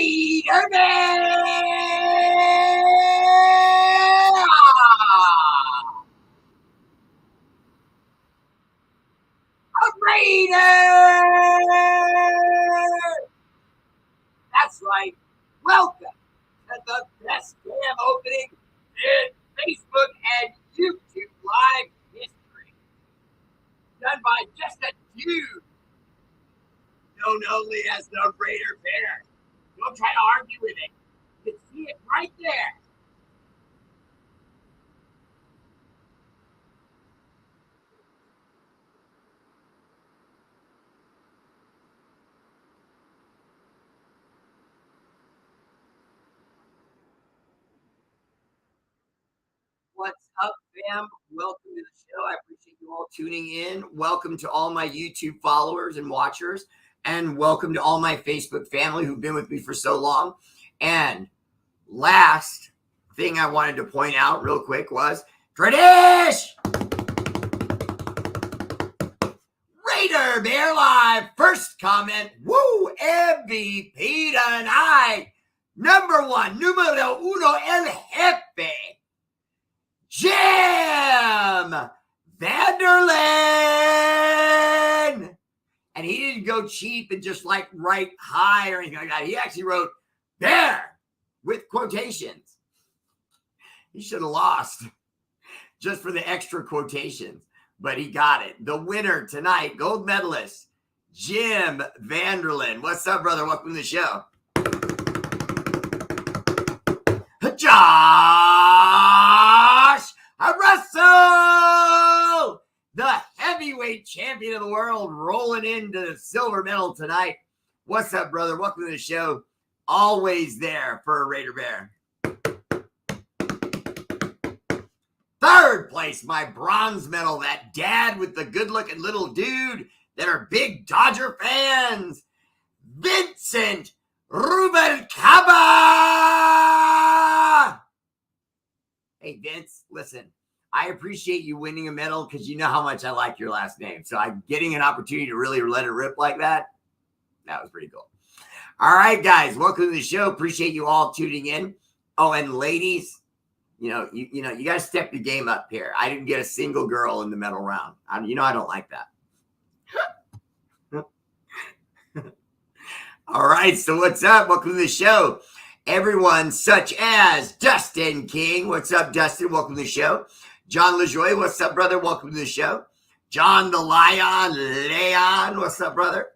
Raider Bear! A Raider! That's right. Welcome to the best damn opening in Facebook and YouTube live history. Done by just a dude known only as the Raider Bear. Don't try to argue with it. You can see it right there. What's up, fam? Welcome to the show. I appreciate you all tuning in. Welcome to all my YouTube followers and watchers, and welcome to all my Facebook family who've been with me for so long. And last thing I wanted to point out real quick was Tradish! Raider Bear Live. First comment. Woo! MVP tonight. Number one. Numero uno. El Jefe. Jim Vanderlyn. And he didn't go cheap and just like write hi or anything like that. He actually wrote Bear with quotations. He should have lost just for the extra quotations, but he got it. The winner tonight, gold medalist, Jim Vanderlyn. What's up, brother? Welcome to the show. Josh Russell, the heavyweight champion of the world, rolling into the silver medal tonight. What's up, brother? Welcome to the show. Always there for a Raider Bear. Third place, my bronze medal, that dad with the good-looking little dude that are big Dodger fans, Vincent Rubalcaba. Hey, Vince, listen, I appreciate you winning a medal because you know how much I like your last name. So I'm getting an opportunity to really let it rip like that. That was pretty cool. All right, guys, welcome to the show. Appreciate you all tuning in. Oh, and ladies, you got to step the game up here. I didn't get a single girl in the medal round. I don't like that. All right, so what's up? Welcome to the show. Everyone such as Dustin King. What's up, Dustin? Welcome to the show. John LaJoy. What's up, brother? Welcome to the show. John the Lion. Leon. What's up, brother?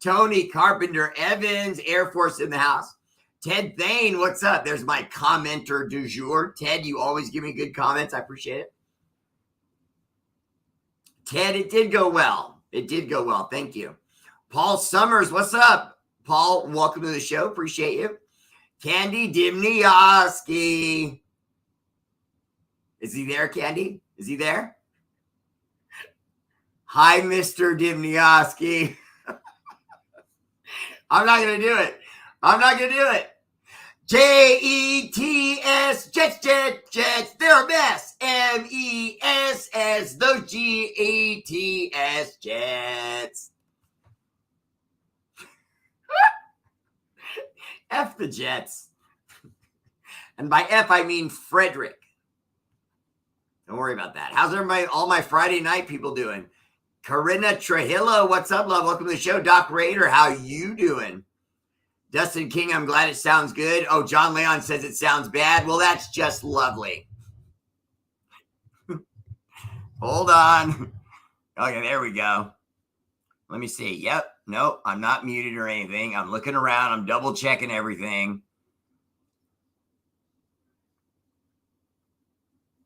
Tony Carpenter Evans. Air Force in the house. Ted Thane, what's up? There's my commenter du jour. Ted, you always give me good comments. I appreciate it. Ted, it did go well. It did go well. Thank you. Paul Summers, what's up? Paul, welcome to the show. Appreciate you. Candy Dimnioski. Is he there, Candy? Is he there? Hi, Mr. Dimnioski. I'm not going to do it. I'm not going to do it. Jets, Jets, they're a mess. MESS, those GETS, Jets. F the Jets. And by F, I mean Frederick. Don't worry about that. How's everybody, all my Friday night people doing? Corinna Trujillo, what's up, love? Welcome to the show. Doc Raider, how you doing? Dustin King, I'm glad it sounds good. Oh, John Leon says it sounds bad. Well, that's just lovely. Hold on. Okay, there we go. Let me see. Yep. Nope, I'm not muted or anything. I'm looking around. I'm double checking everything.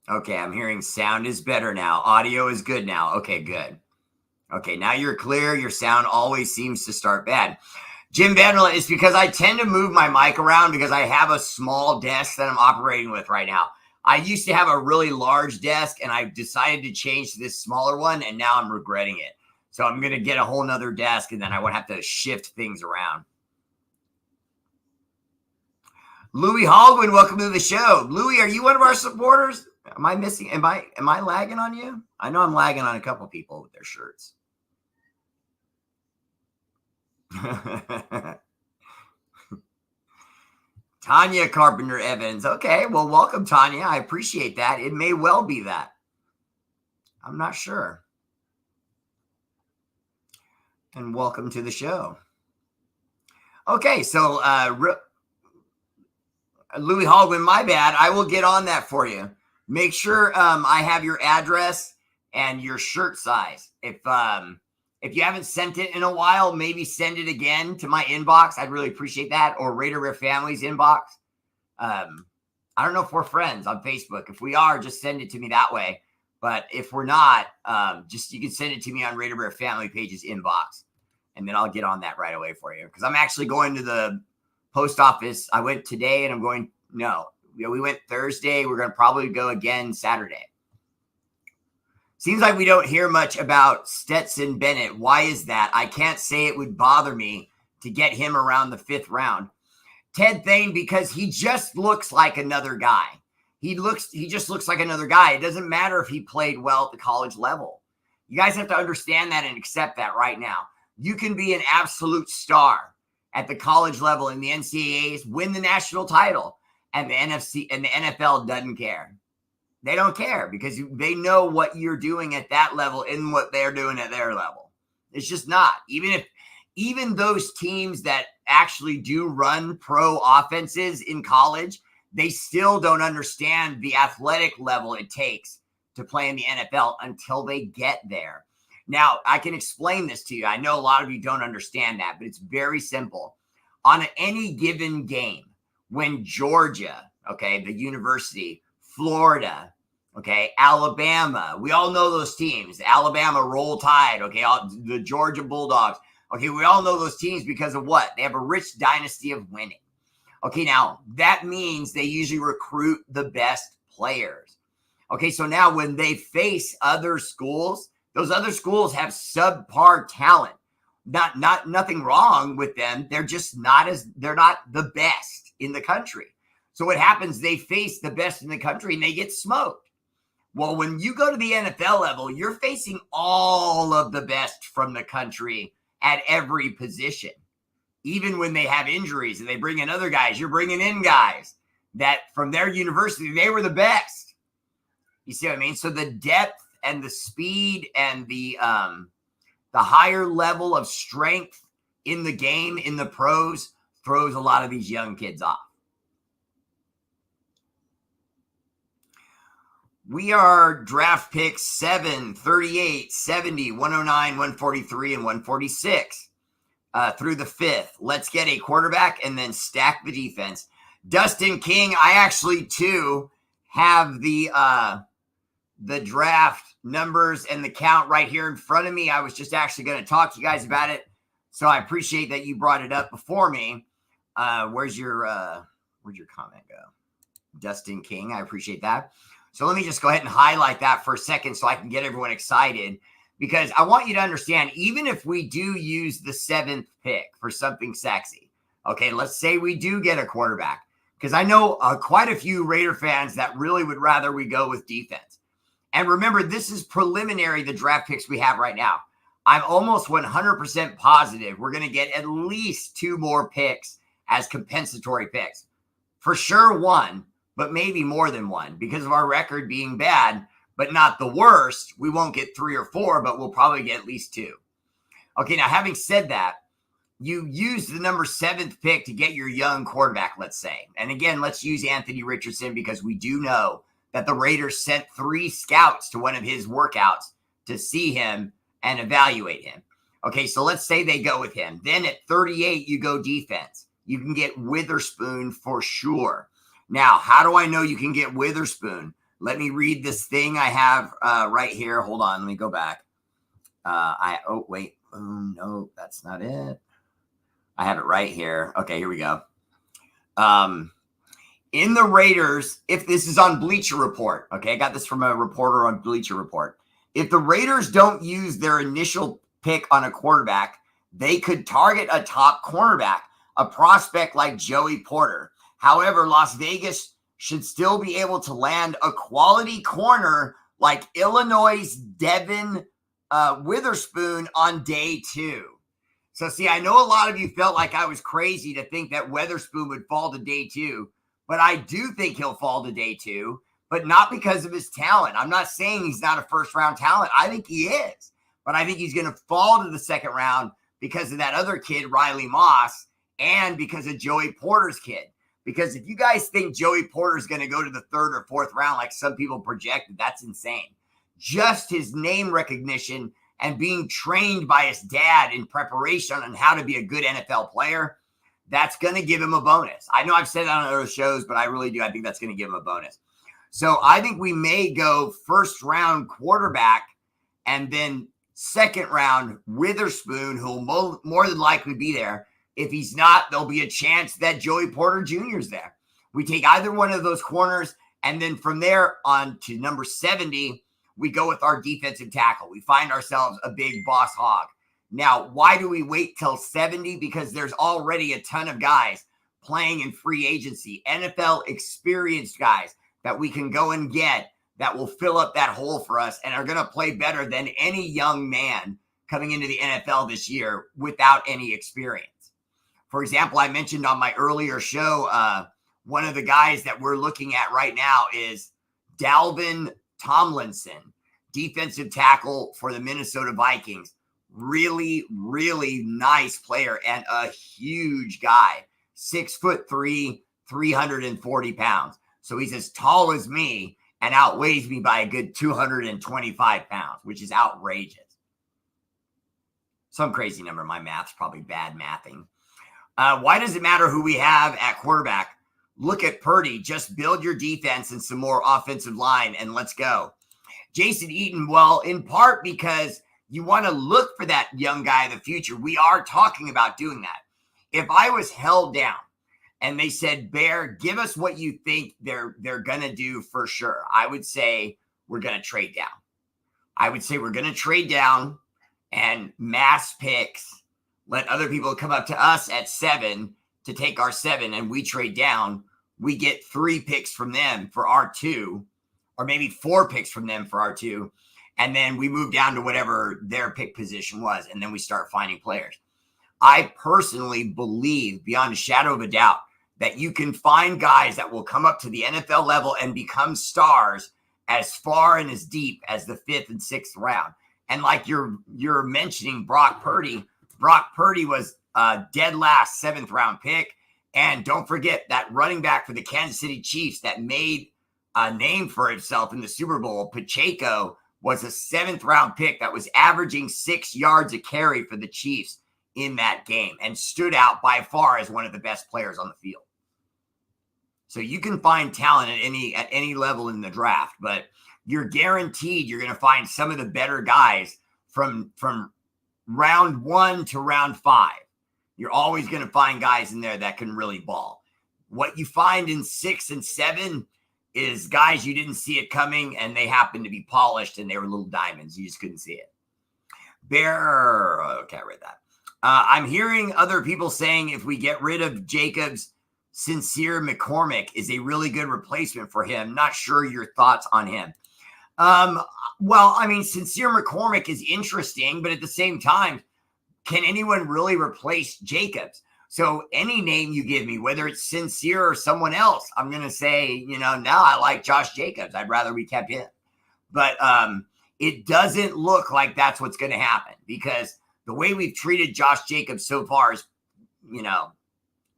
Okay, I'm hearing sound is better now. Audio is good now. Okay, good. Okay, now you're clear. Your sound always seems to start bad. Jim Vanderlyn, it's because I tend to move my mic around because I have a small desk that I'm operating with right now. I used to have a really large desk, and I decided to change to this smaller one, and now I'm regretting it. So I'm going to get a whole nother desk, and then I would have to shift things around. Louis Haldwin, welcome to the show. Louis, are you one of our supporters? Am I missing? Am I lagging on you? I know I'm lagging on a couple people with their shirts. Tanya Carpenter Evans. Okay, well, welcome, Tanya. I appreciate that. It may well be that. I'm not sure. And welcome to the show. Okay, so Louis Hogwin, my bad. I will get on that for you. Make sure I have your address and your shirt size. If you haven't sent it in a while, maybe send it again to my inbox. I'd really appreciate that. Or Raider Rare Family's inbox. I don't know if we're friends on Facebook. If we are, just send it to me that way. But if we're not, just you can send it to me on Raider Rare Family page's inbox. And then I'll get on that right away for you. Because I'm actually going to the post office. I went today and we went Thursday. We're going to probably go again Saturday. Seems like we don't hear much about Stetson Bennett. Why is that? I can't say it would bother me to get him around the 5th round. Ted Thane, because he just looks like another guy. He just looks like another guy. It doesn't matter if he played well at the college level. You guys have to understand that and accept that right now. You can be an absolute star at the college level in the NCAAs, win the national title, and the NFL doesn't care. They don't care because they know what you're doing at that level and what they're doing at their level. It's just not. Even those teams that actually do run pro offenses in college, they still don't understand the athletic level it takes to play in the NFL until they get there. Now, I can explain this to you. I know a lot of you don't understand that, but it's very simple. On any given game, when Georgia, okay, the university, Florida, okay, Alabama, we all know those teams. Alabama, Roll Tide, okay, the Georgia Bulldogs. Okay, we all know those teams because of what? They have a rich dynasty of winning. Okay, now that means they usually recruit the best players. Okay, so now when they face other schools, those other schools have subpar talent. Nothing wrong with them. They're not the best in the country. So what happens? They face the best in the country and they get smoked. Well, when you go to the NFL level, you're facing all of the best from the country at every position. Even when they have injuries and they bring in other guys, you're bringing in guys that from their university, they were the best. You see what I mean? So the depth and the speed and the higher level of strength in the game, in the pros, throws a lot of these young kids off. We are draft picks 7, 38, 70, 109, 143, and 146 through the 5th. Let's get a quarterback and then stack the defense. Dustin King, I actually, too, have the draft numbers and the count right here in front of me. I was just actually going to talk to you guys about it. So I appreciate that you brought it up before me. Where's your comment go? Dustin King, I appreciate that. So let me just go ahead and highlight that for a second so I can get everyone excited, because I want you to understand, even if we do use the 7th pick for something sexy, okay, let's say we do get a quarterback, because I know quite a few Raider fans that really would rather we go with defense. And remember, this is preliminary, the draft picks we have right now. I'm almost 100% positive we're going to get at least 2 more picks as compensatory picks. For sure 1, but maybe more than 1 because of our record being bad, but not the worst. We won't get 3 or 4, but we'll probably get at least 2. Okay, now having said that, you use the number 7th pick to get your young quarterback, let's say. And again, let's use Anthony Richardson because we do know that the Raiders sent 3 scouts to one of his workouts to see him and evaluate him. Okay, so let's say they go with him. Then at 38, you go defense. You can get Witherspoon for sure. Now, how do I know you can get Witherspoon? Let me read this thing I have right here. Hold on, let me go back. No, that's not it. I have it right here. Okay, here we go. In the Raiders, if this is on Bleacher Report, okay, I got this from a reporter on Bleacher Report. If the Raiders don't use their initial pick on a quarterback, they could target a top cornerback, a prospect like Joey Porter. However, Las Vegas should still be able to land a quality corner like Illinois' Devin Witherspoon on day 2. So, see, I know a lot of you felt like I was crazy to think that Weatherspoon would fall to day 2, but I do think he'll fall to day 2, but not because of his talent. I'm not saying he's not a first-round talent. I think he is, but I think he's going to fall to the second round because of that other kid, Riley Moss, and because of Joey Porter's kid. Because if you guys think Joey Porter's going to go to the 3rd or 4th round like some people projected, that's insane. Just his name recognition and being trained by his dad in preparation on how to be a good NFL player, that's going to give him a bonus. I know I've said that on other shows, but I really do. I think that's going to give him a bonus. So I think we may go 1st round quarterback and then 2nd round Witherspoon, who will more than likely be there. If he's not, there'll be a chance that Joey Porter Jr. is there. We take either one of those corners, and then from there on to number 70, we go with our defensive tackle. We find ourselves a big boss hog. Now, why do we wait till 70? Because there's already a ton of guys playing in free agency, NFL experienced guys that we can go and get that will fill up that hole for us and are going to play better than any young man coming into the NFL this year without any experience. For example, I mentioned on my earlier show, one of the guys that we're looking at right now is Dalvin Tomlinson, defensive tackle for the Minnesota Vikings. Really, really nice player and a huge guy, 6'3", 340 pounds. So he's as tall as me and outweighs me by a good 225 pounds, which is outrageous. Some crazy number. My math's probably bad mathing. Why does it matter who we have at quarterback? Look at Purdy. Just build your defense and some more offensive line, and let's go. Jason Eaton, well, in part because you want to look for that young guy in the future. We are talking about doing that. If I was held down and they said, Bear, give us what you think they're going to do for sure, I would say we're going to trade down. I would say we're going to trade down and mass picks. Let other people come up to us at 7 to take our 7, and we trade down. We get 3 picks from them for our 2, or maybe 4 picks from them for our 2. And then we move down to whatever their pick position was, and then we start finding players. I personally believe, beyond a shadow of a doubt, that you can find guys that will come up to the NFL level and become stars as far and as deep as the 5th and 6th round. And like you're mentioning Brock Purdy was a dead last 7th round pick. And don't forget that running back for the Kansas City Chiefs that made a name for himself in the Super Bowl, Pacheco, was a 7th round pick that was averaging 6 yards a carry for the Chiefs in that game and stood out by far as one of the best players on the field. So you can find talent at any level in the draft, but you're guaranteed you're going to find some of the better guys from round 1 to round 5. You're always going to find guys in there that can really ball. What you find in 6 and 7 is guys you didn't see it coming, and they happened to be polished, and they were little diamonds. You just couldn't see it. Bear, okay, I read that. I'm hearing other people saying if we get rid of Jacobs, Sincere McCormick is a really good replacement for him. Not sure your thoughts on him. Well, I mean, Sincere McCormick is interesting, but at the same time, can anyone really replace Jacobs? So any name you give me, whether it's Sincere or someone else, I'm going to say, now I like Josh Jacobs. I'd rather we kept him. But it doesn't look like that's what's going to happen, because the way we've treated Josh Jacobs so far is,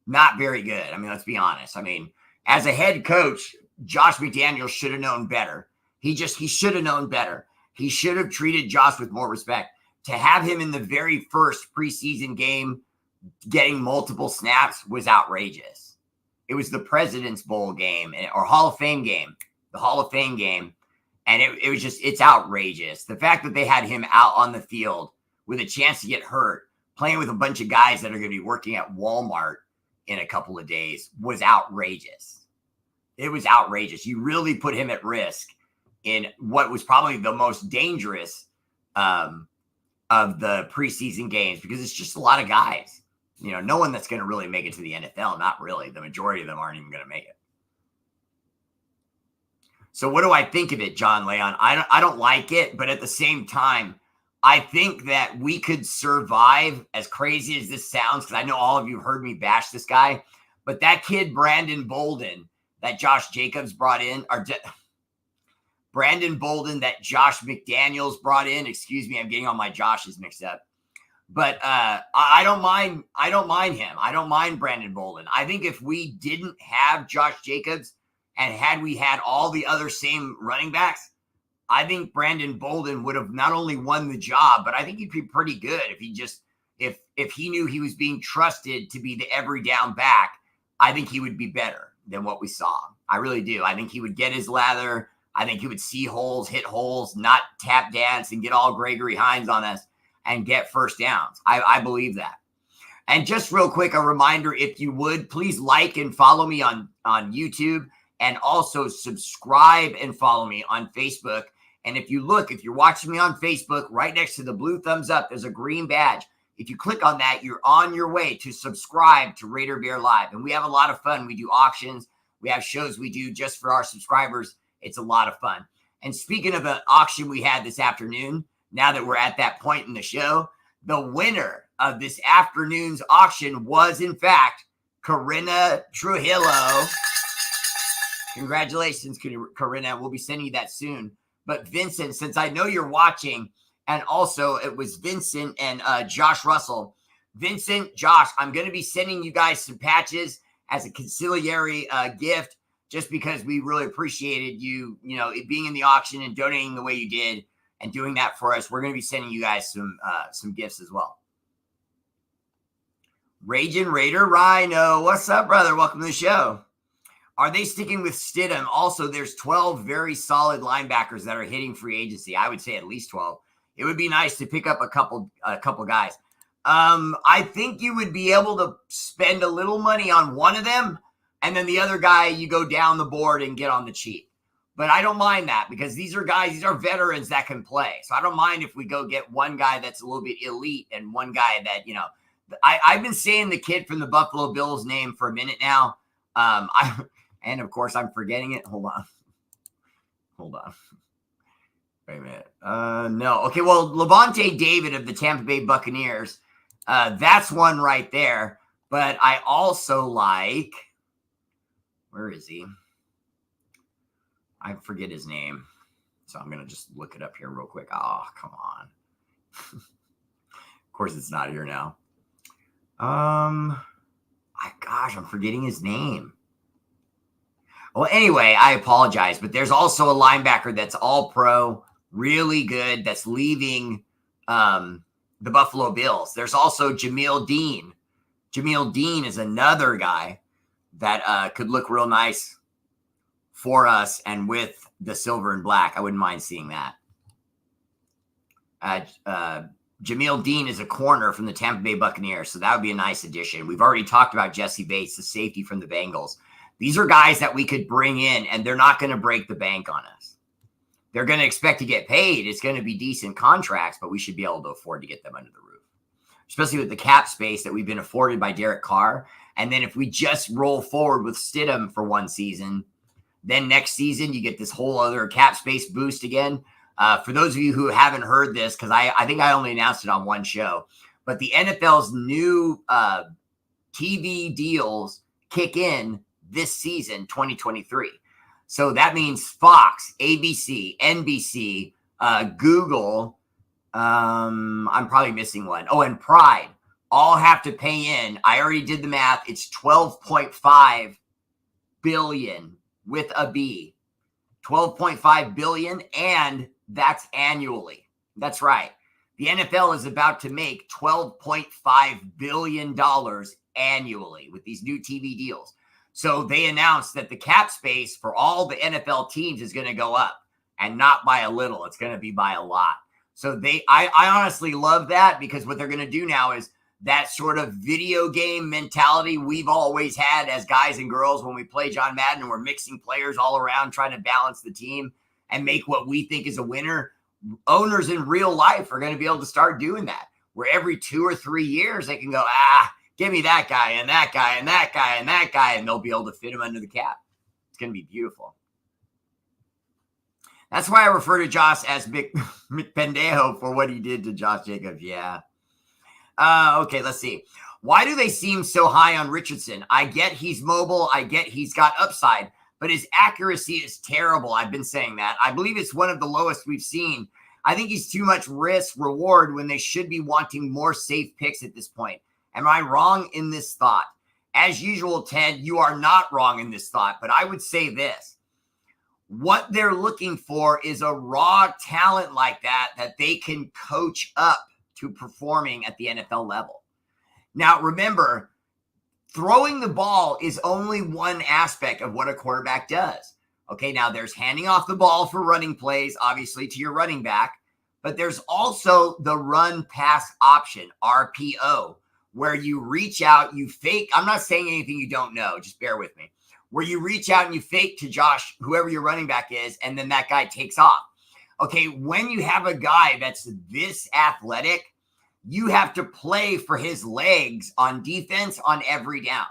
not very good. I mean, let's be honest. I mean, as a head coach, Josh McDaniels should have known better. He should have known better. He should have treated Josh with more respect. To have him in the very first preseason game getting multiple snaps was outrageous. It was the President's Bowl game or Hall of Fame game, the Hall of Fame game. And it was it's outrageous. The fact that they had him out on the field with a chance to get hurt, playing with a bunch of guys that are going to be working at Walmart in a couple of days was outrageous. It was outrageous. You really put him at risk in what was probably the most dangerous of the preseason games, because it's just a lot of guys. No one that's going to really make it to the NFL. Not really. The majority of them aren't even going to make it. So what do I think of it, John Leon? I don't like it, but at the same time, I think that we could survive, as crazy as this sounds, because I know all of you heard me bash this guy, but that kid, Brandon Bolden, that Josh Jacobs brought in, or Brandon Bolden that Josh McDaniels brought in. Excuse me, I'm getting all my Joshes mixed up. But I don't mind. I don't mind him. I don't mind Brandon Bolden. I think if we didn't have Josh Jacobs and had we had all the other same running backs, I think Brandon Bolden would have not only won the job, but I think he'd be pretty good if he just if he knew he was being trusted to be the every down back. I think he would be better than what we saw. I really do. I think he would get his lather. I think he would see holes, hit holes, not tap dance and get all Gregory Hines on us and get first downs. I believe that. And just real quick, a reminder, if you would, please like and follow me on YouTube, and also subscribe and follow me on Facebook. And if you're watching me on Facebook, right next to the blue thumbs up, there's a green badge. If you click on that, you're on your way to subscribe to Raider Bear Live. And we have a lot of fun. We do auctions. We have shows we do just for our subscribers. It's a lot of fun. And speaking of an auction we had this afternoon, now that we're at that point in the show, the winner of this afternoon's auction was, in fact, Corinna Trujillo. Congratulations, Corinna. We'll be sending you that soon. But Vincent, since I know you're watching, and also it was Vincent and Josh Russell. Vincent, Josh, I'm going to be sending you guys some patches as a conciliary gift, just because we really appreciated you, being in the auction and donating the way you did and doing that for us. We're going to be sending you guys some gifts as well. Raging Raider Rhino, what's up, brother? Welcome to the show. Are they sticking with Stidham? Also, there's 12 very solid linebackers that are hitting free agency. I would say at least 12. It would be nice to pick up a couple guys. I think you would be able to spend a little money on one of them, and then the other guy you go down the board and get on the cheap. But I don't mind that, because these are veterans that can play. So I don't mind if we go get one guy that's a little bit elite and one guy that, I've been saying the kid from the Buffalo Bills name for a minute now. And of course I'm forgetting it. Hold on. Wait a minute. No. Okay. Well, Levante David of the Tampa Bay Buccaneers. That's one right there. But I also like, where is he? I forget his name. So I'm going to just look it up here real quick. Oh, come on. Of course it's not here now. I'm forgetting his name. Well, anyway, I apologize, but there's also a linebacker that's all pro, really good, that's leaving the Buffalo Bills. There's also Jameel Dean. Jameel Dean is another guy that could look real nice for us, and with the silver and black. I wouldn't mind seeing that. Jameel Dean is a corner from the Tampa Bay Buccaneers, so that would be a nice addition. We've already talked about Jesse Bates, the safety from the Bengals. These are guys that we could bring in, and they're not going to break the bank on us. They're going to expect to get paid. It's going to be decent contracts, but we should be able to afford to get them under the roof, especially with the cap space that we've been afforded by Derek Carr. And then if we just roll forward with Stidham for one season, then next season you get this whole other cap space boost again. For those of you who haven't heard this, because I think I only announced it on one show, but the NFL's new TV deals kick in this season, 2023. So that means Fox, ABC, NBC, Google, I'm probably missing one. Oh, and Pride all have to pay in. I already did the math. It's $12.5 billion with a B. $12.5 billion, and that's annually. That's right. The NFL is about to make $12.5 billion annually with these new TV deals. So they announced that the cap space for all the NFL teams is going to go up, and not by a little. It's going to be by a lot. So I honestly love that, because what they're going to do now is that sort of video game mentality we've always had as guys and girls when we play John Madden, and we're mixing players all around trying to balance the team and make what we think is a winner. Owners in real life are going to be able to start doing that, where every 2 or 3 years they can go, give me that guy and that guy and that guy and that guy, and they'll be able to fit him under the cap. It's going to be beautiful. That's why I refer to Josh as McPendejo for what he did to Josh Jacobs. Yeah. Okay, let's see. Why do they seem so high on Richardson? I get he's mobile. I get he's got upside, but his accuracy is terrible. I've been saying that. I believe it's one of the lowest we've seen. I think he's too much risk reward when they should be wanting more safe picks at this point. Am I wrong in this thought? As usual, Ted, you are not wrong in this thought, but I would say this. What they're looking for is a raw talent like that they can coach up to performing at the NFL level. Now, remember, throwing the ball is only one aspect of what a quarterback does. Okay, now there's handing off the ball for running plays, obviously, to your running back, but there's also the run pass option, RPO, where you reach out, you fake. I'm not saying anything you don't know, just bear with me. Where you reach out and you fake to Josh, whoever your running back is, and then that guy takes off. Okay, when you have a guy that's this athletic, you have to play for his legs on defense on every down.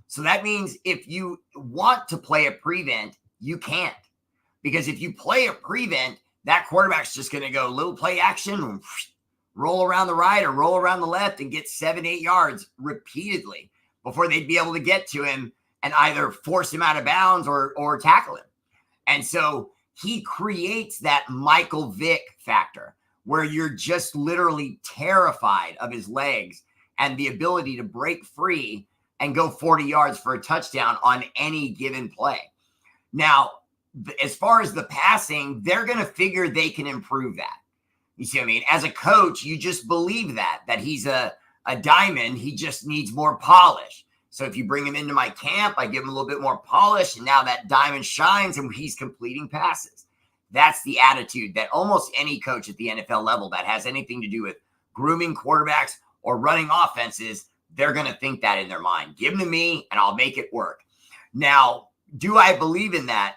So that means if you want to play a prevent, you can't. Because if you play a prevent, that quarterback's just going to go little play action, roll around the right or roll around the left and get 7-8 yards repeatedly before they'd be able to get to him and either force him out of bounds or tackle him. And so he creates that Michael Vick factor where you're just literally terrified of his legs and the ability to break free and go 40 yards for a touchdown on any given play. Now, as far as the passing, they're going to figure they can improve that. You see what I mean? As a coach, you just believe that he's a diamond. He just needs more polish. So if you bring him into my camp, I give him a little bit more polish, and now that diamond shines and he's completing passes. That's the attitude that almost any coach at the NFL level that has anything to do with grooming quarterbacks or running offenses, they're going to think that in their mind. Give them to me and I'll make it work. Now, do I believe in that?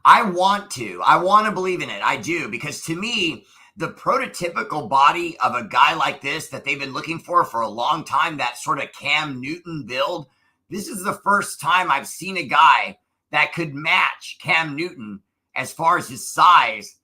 I want to believe in it. I do, because to me, the prototypical body of a guy like this that they've been looking for a long time, that sort of Cam Newton build, this is the first time I've seen a guy that could match Cam Newton as far as his size,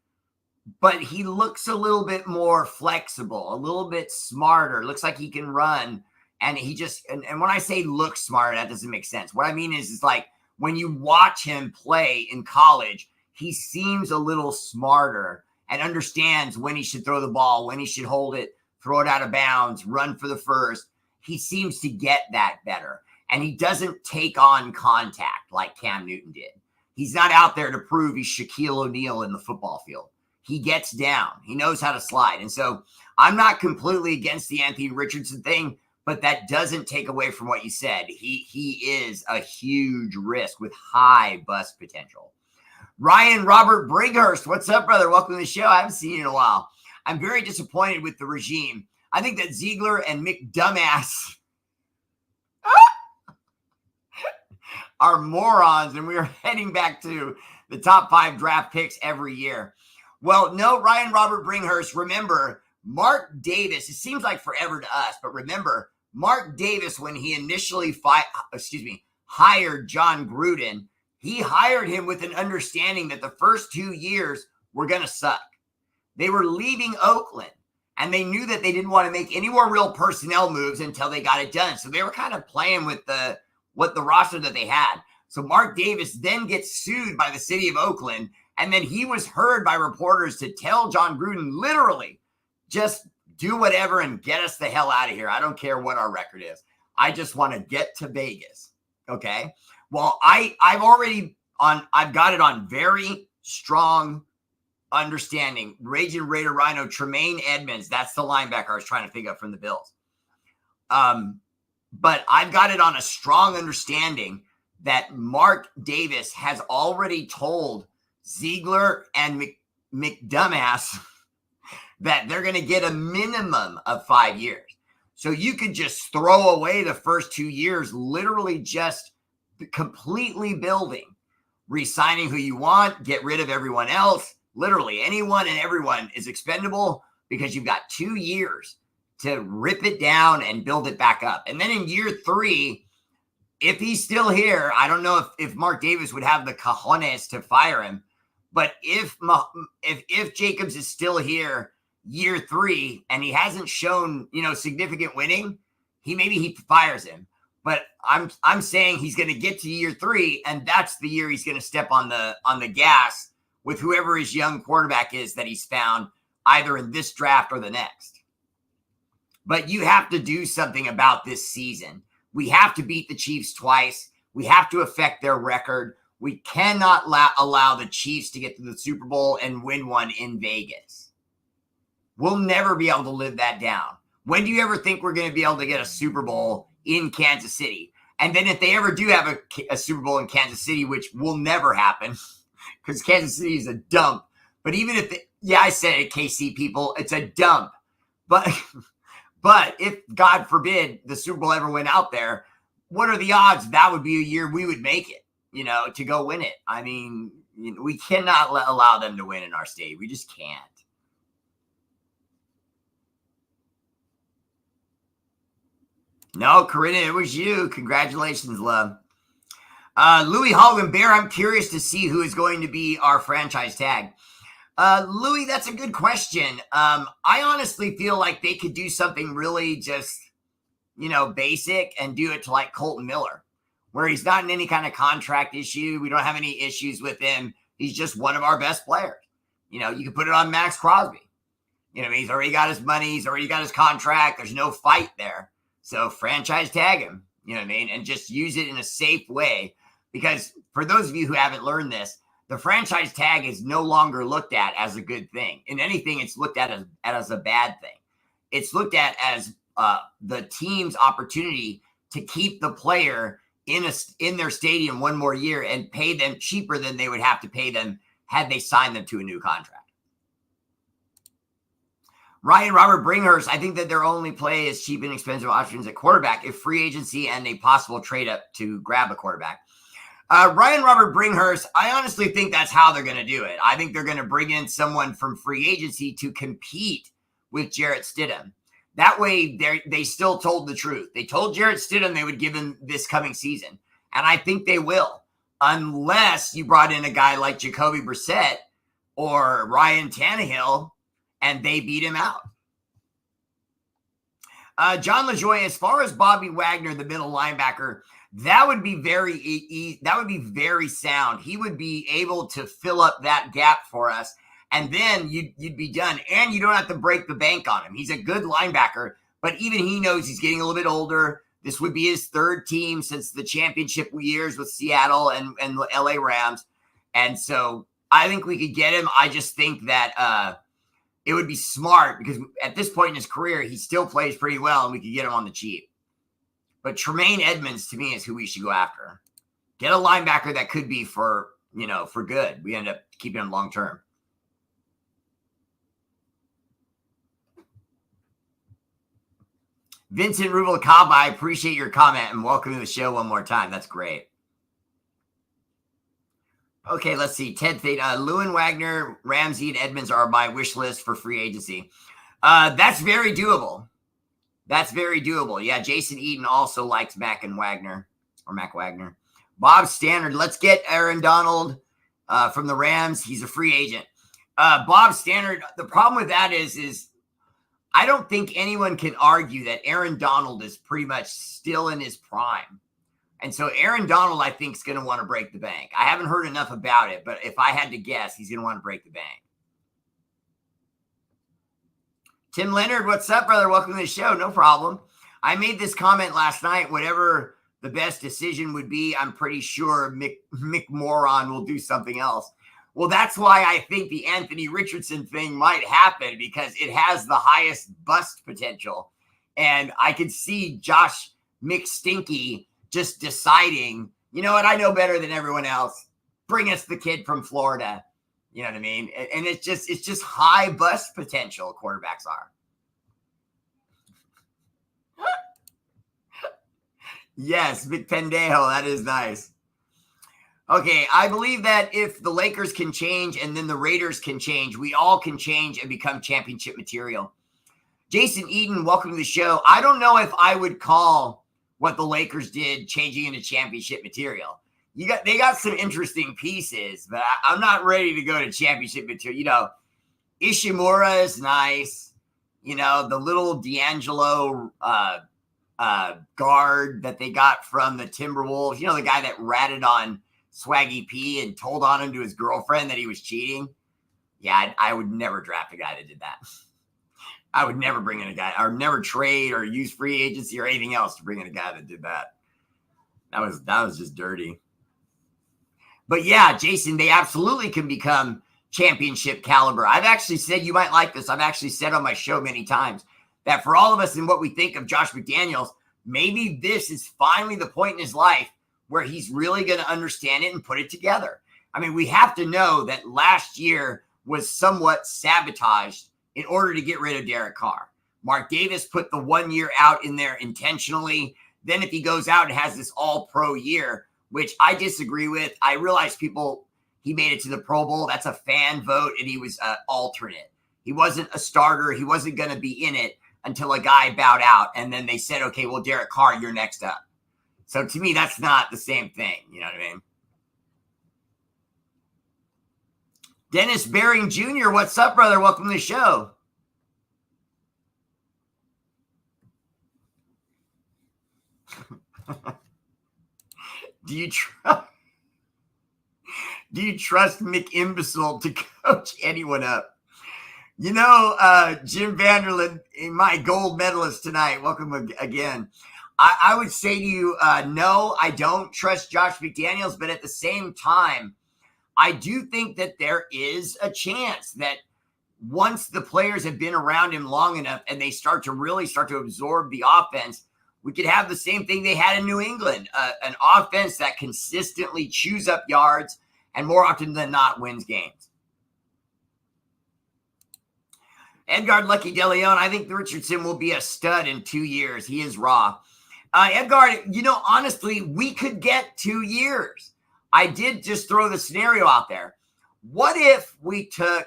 but he looks a little bit more flexible, a little bit smarter, looks like he can run. And he just, and when I say look smart, that doesn't make sense. What I mean is like when you watch him play in college, he seems a little smarter and understands when he should throw the ball, when he should hold it, throw it out of bounds, run for the first. He seems to get that better. And he doesn't take on contact like Cam Newton did. He's not out there to prove he's Shaquille O'Neal in the football field. He gets down. He knows how to slide. And so I'm not completely against the Anthony Richardson thing, but that doesn't take away from what you said. He is a huge risk with high bust potential. Ryan Robert Brighurst, what's up, brother? Welcome to the show. I haven't seen you in a while. I'm very disappointed with the regime. I think that Ziegler and McDumbass are morons, and we are heading back to the top 5 draft picks every year. Well, no, Ryan Robert Brighurst, remember, Mark Davis, it seems like forever to us, but remember, Mark Davis, when he initially hired John Gruden, he hired him with an understanding that the first 2 years were going to suck. They were leaving Oakland, and they knew that they didn't want to make any more real personnel moves until they got it done. So they were kind of playing with the roster that they had. So Mark Davis then gets sued by the city of Oakland, and then he was heard by reporters to tell John Gruden, literally, just do whatever and get us the hell out of here. I don't care what our record is. I just want to get to Vegas. Okay. Well, I've got it on very strong understanding. Raging Raider Rhino, Tremaine Edmonds. That's the linebacker I was trying to think of from the Bills. But I've got it on a strong understanding that Mark Davis has already told Ziegler and McDumbass that they're going to get a minimum of 5 years. So you could just throw away the first 2 years, literally just completely building, re-signing who you want, get rid of everyone else. Literally anyone and everyone is expendable because you've got 2 years to rip it down and build it back up. And then in year 3, if he's still here, I don't know if Mark Davis would have the cojones to fire him. But if Jacobs is still here year 3 and he hasn't shown, significant winning, maybe he fires him. But I'm saying he's going to get to year 3, and that's the year he's going to step on the gas with whoever his young quarterback is that he's found, either in this draft or the next. But you have to do something about this season. We have to beat the Chiefs twice. We have to affect their record. We cannot allow the Chiefs to get to the Super Bowl and win one in Vegas. We'll never be able to live that down. When do you ever think we're going to be able to get a Super Bowl in Kansas City? And then if they ever do have a Super Bowl in Kansas City, which will never happen because Kansas City is a dump. But even if, I said it, KC people, it's a dump. But if, God forbid, the Super Bowl ever went out there, what are the odds that would be a year we would make it, to go win it? I mean, we cannot allow them to win in our state. We just can't. No, Corinna, it was you. Congratulations, love. Louis Hogan Bear, I'm curious to see who is going to be our franchise tag. Louis, that's a good question. I honestly feel like they could do something really just, basic and do it to like Colton Miller, where he's not in any kind of contract issue. We don't have any issues with him. He's just one of our best players. You can put it on Max Crosby. He's already got his money. He's already got his contract. There's no fight there. So franchise tag him, and just use it in a safe way. Because for those of you who haven't learned this, the franchise tag is no longer looked at as a good thing. In anything, it's looked at as a bad thing. It's looked at as the team's opportunity to keep the player in their stadium one more year and pay them cheaper than they would have to pay them had they signed them to a new contract. Ryan Robert Bringhurst, I think that their only play is cheap and expensive options at quarterback if free agency and a possible trade up to grab a quarterback. Ryan Robert Bringhurst, I honestly think that's how they're going to do it. I think they're going to bring in someone from free agency to compete with Jarrett Stidham. That way, they still told the truth. They told Jarrett Stidham they would give him this coming season. And I think they will, unless you brought in a guy like Jacoby Brissett or Ryan Tannehill and they beat him out. John LaJoy, as far as Bobby Wagner, the middle linebacker, that would be very sound. He would be able to fill up that gap for us, and then you'd be done. And you don't have to break the bank on him. He's a good linebacker, but even he knows he's getting a little bit older. This would be his third team since the championship years with Seattle and the LA Rams. And so I think we could get him. I just think that it would be smart because at this point in his career, he still plays pretty well and we could get him on the cheap. But Tremaine Edmonds, to me, is who we should go after. Get a linebacker that could be for good. We end up keeping him long term. Vincent Rubalcaba, I appreciate your comment and welcome to the show one more time. That's great. Okay, let's see. Ted Theta, Lewin Wagner, Ramsey, and Edmonds are my wish list for free agency. That's very doable. Yeah, Jason Eden also likes Mac Wagner. Bob Stannard, let's get Aaron Donald from the Rams. He's a free agent. Bob Stannard, the problem with that is I don't think anyone can argue that Aaron Donald is pretty much still in his prime. And so Aaron Donald, I think, is going to want to break the bank. I haven't heard enough about it, but if I had to guess, he's going to want to break the bank. Tim Leonard, what's up, brother? Welcome to the show. No problem. I made this comment last night. Whatever the best decision would be, I'm pretty sure Mick Moron will do something else. Well, that's why I think the Anthony Richardson thing might happen because it has the highest bust potential. And I could see Josh McStinky just deciding, you know what, I know better than everyone else. Bring us the kid from Florida. You know what I mean? And it's just high bust potential quarterbacks are. Yes, Big Pendejo. That is nice. Okay, I believe that if the Lakers can change and then the Raiders can change, we all can change and become championship material. Jason Eden, welcome to the show. I don't know if I would call what the Lakers did, changing into championship material. They got some interesting pieces, but I'm not ready to go to championship material. Ishimura is nice. The little D'Angelo guard that they got from the Timberwolves. The guy that ratted on Swaggy P and told on him to his girlfriend that he was cheating. Yeah, I would never draft a guy that did that. I would never bring in a guy, or never trade or use free agency or anything else to bring in a guy that did that. That was just dirty. But yeah, Jason, they absolutely can become championship caliber. I've actually said, you might like this, I've actually said on my show many times that for all of us and what we think of Josh McDaniels, maybe this is finally the point in his life where he's really going to understand it and put it together. I mean, we have to know that last year was somewhat sabotaged in order to get rid of Derek Carr. Mark Davis put the 1 year out in there intentionally. Then if he goes out and has this all-pro year, which I disagree with, I realize he made it to the Pro Bowl. That's a fan vote, and he was an alternate. He wasn't a starter. He wasn't going to be in it until a guy bowed out, and then they said, okay, well, Derek Carr, you're next up. So to me, that's not the same thing. You know what I mean? Dennis Baring Jr., what's up, brother? Welcome to the show. Do you trust Mick Imbecile to coach anyone up? Jim Vanderland, my gold medalist tonight. Welcome again. I would say to you, no, I don't trust Josh McDaniels, but at the same time, I do think that there is a chance that once the players have been around him long enough and they start to absorb the offense, we could have the same thing they had in New England, an offense that consistently chews up yards and more often than not wins games. Edgar Lucky DeLeon, I think Richardson will be a stud in 2 years. He is raw. Edgar, honestly, we could get 2 years. I did just throw the scenario out there. What if we took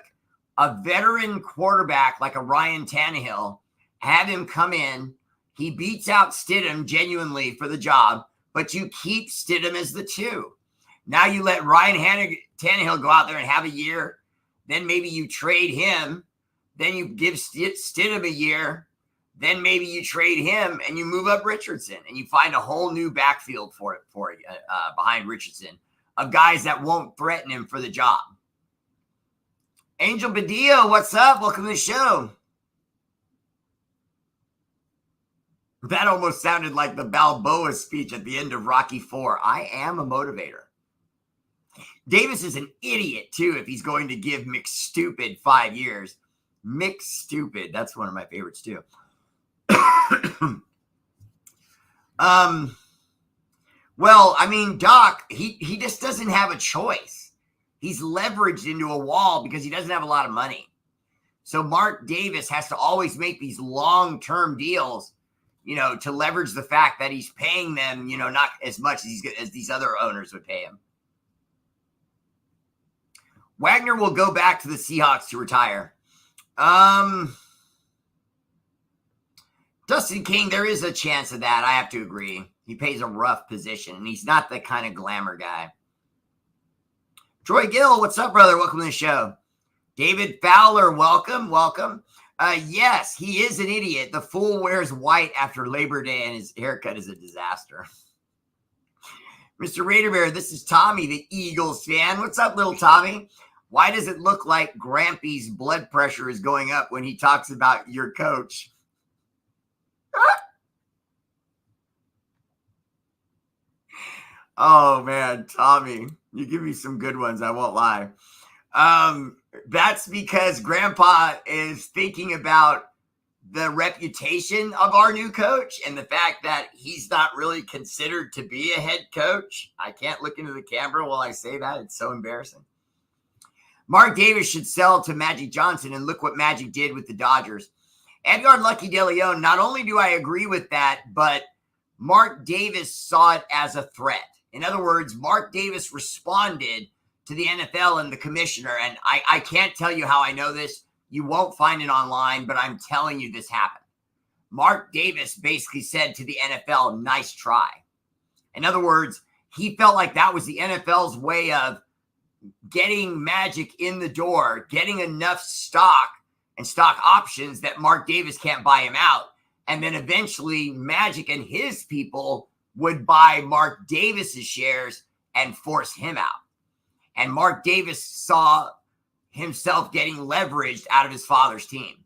a veteran quarterback like a Ryan Tannehill, have him come in, he beats out Stidham genuinely for the job, but you keep Stidham as the 2. Now you let Ryan Tannehill go out there and have a year. Then maybe you trade him. Then you give Stidham a year. Then maybe you trade him and you move up Richardson and you find a whole new backfield for behind Richardson of guys that won't threaten him for the job. Angel Badillo, what's up? Welcome to the show. That almost sounded like the Balboa speech at the end of Rocky IV. I am a motivator. Davis is an idiot, too, if he's going to give McStupid 5 years. McStupid. That's one of my favorites, too. Well, I mean, Doc, he just doesn't have a choice. He's leveraged into a wall because he doesn't have a lot of money. So Mark Davis has to always make these long-term deals, to leverage the fact that he's paying them, not as much as these other owners would pay him. Wagner will go back to the Seahawks to retire. Dustin King, there is a chance of that. I have to agree. He plays a rough position, and he's not the kind of glamour guy. Troy Gill, what's up, brother? Welcome to the show. David Fowler, welcome. Yes, he is an idiot. The fool wears white after Labor Day, and his haircut is a disaster. Mr. Raider Bear, this is Tommy, the Eagles fan. What's up, little Tommy? Why does it look like Grampy's blood pressure is going up when he talks about your coach? Oh, man, Tommy, you give me some good ones. I won't lie. That's because Grandpa is thinking about the reputation of our new coach and the fact that he's not really considered to be a head coach. I can't look into the camera while I say that. It's so embarrassing. Mark Davis should sell to Magic Johnson, and look what Magic did with the Dodgers. Edgar Lucky DeLeon, not only do I agree with that, but Mark Davis saw it as a threat. In other words, Mark Davis responded to the NFL and the commissioner, and I can't tell you how I know this. You won't find it online, but I'm telling you this happened. Mark Davis basically said to the NFL, nice try. In other words, he felt like that was the NFL's way of getting Magic in the door, getting enough stock and stock options that Mark Davis can't buy him out. And then eventually Magic and his people would buy Mark Davis's shares and force him out. And Mark Davis saw himself getting leveraged out of his father's team.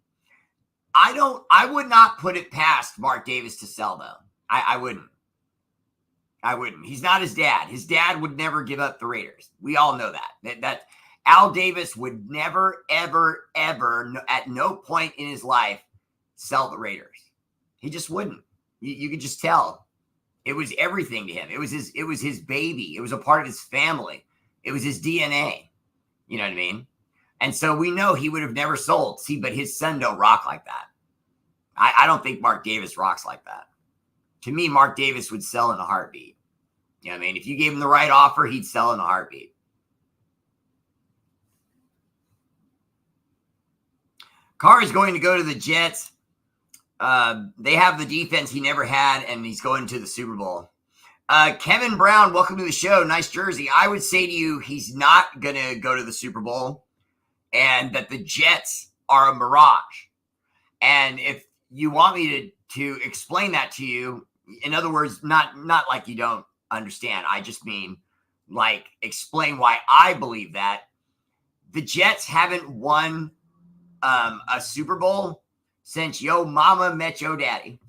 I would not put it past Mark Davis to sell, though. I wouldn't. He's not his dad. His dad would never give up the Raiders. We all know that. That Al Davis would never, ever, ever, at no point in his life, sell the Raiders. He just wouldn't. You could just tell. It was everything to him. It was his baby. It was a part of his family. It was his DNA. You know what I mean? And so we know he would have never sold. See, but his son don't rock like that. I don't think Mark Davis rocks like that. To me, Mark Davis would sell in a heartbeat. You know what I mean? If you gave him the right offer, he'd sell in a heartbeat. Carr is going to go to the Jets. They have the defense he never had, and he's going to the Super Bowl. Kevin Brown, welcome to the show. Nice jersey. I would say to you, he's not going to go to the Super Bowl, and that the Jets are a mirage. And if you want me to explain that to you, in other words, not like you don't understand. I just mean like explain why I believe that. The Jets haven't won a Super Bowl since yo mama met your daddy.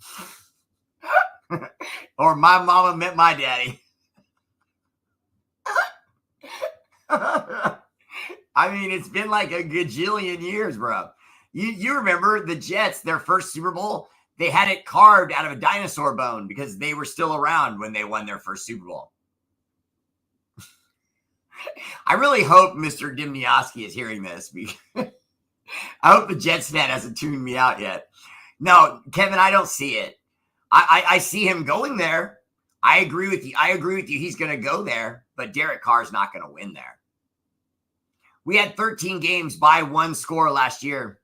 Or my mama met my daddy. I mean, it's been like a gajillion years, bro. You remember the Jets, their first Super Bowl, they had it carved out of a dinosaur bone because they were still around when they won their first Super Bowl. I really hope Mr. Dimniowski is hearing this. I hope the Jets fan hasn't tuned me out yet. No, Kevin, I don't see it. I see him going there. I agree with you. He's going to go there, but Derek Carr's not going to win there. We had 13 games by one score last year.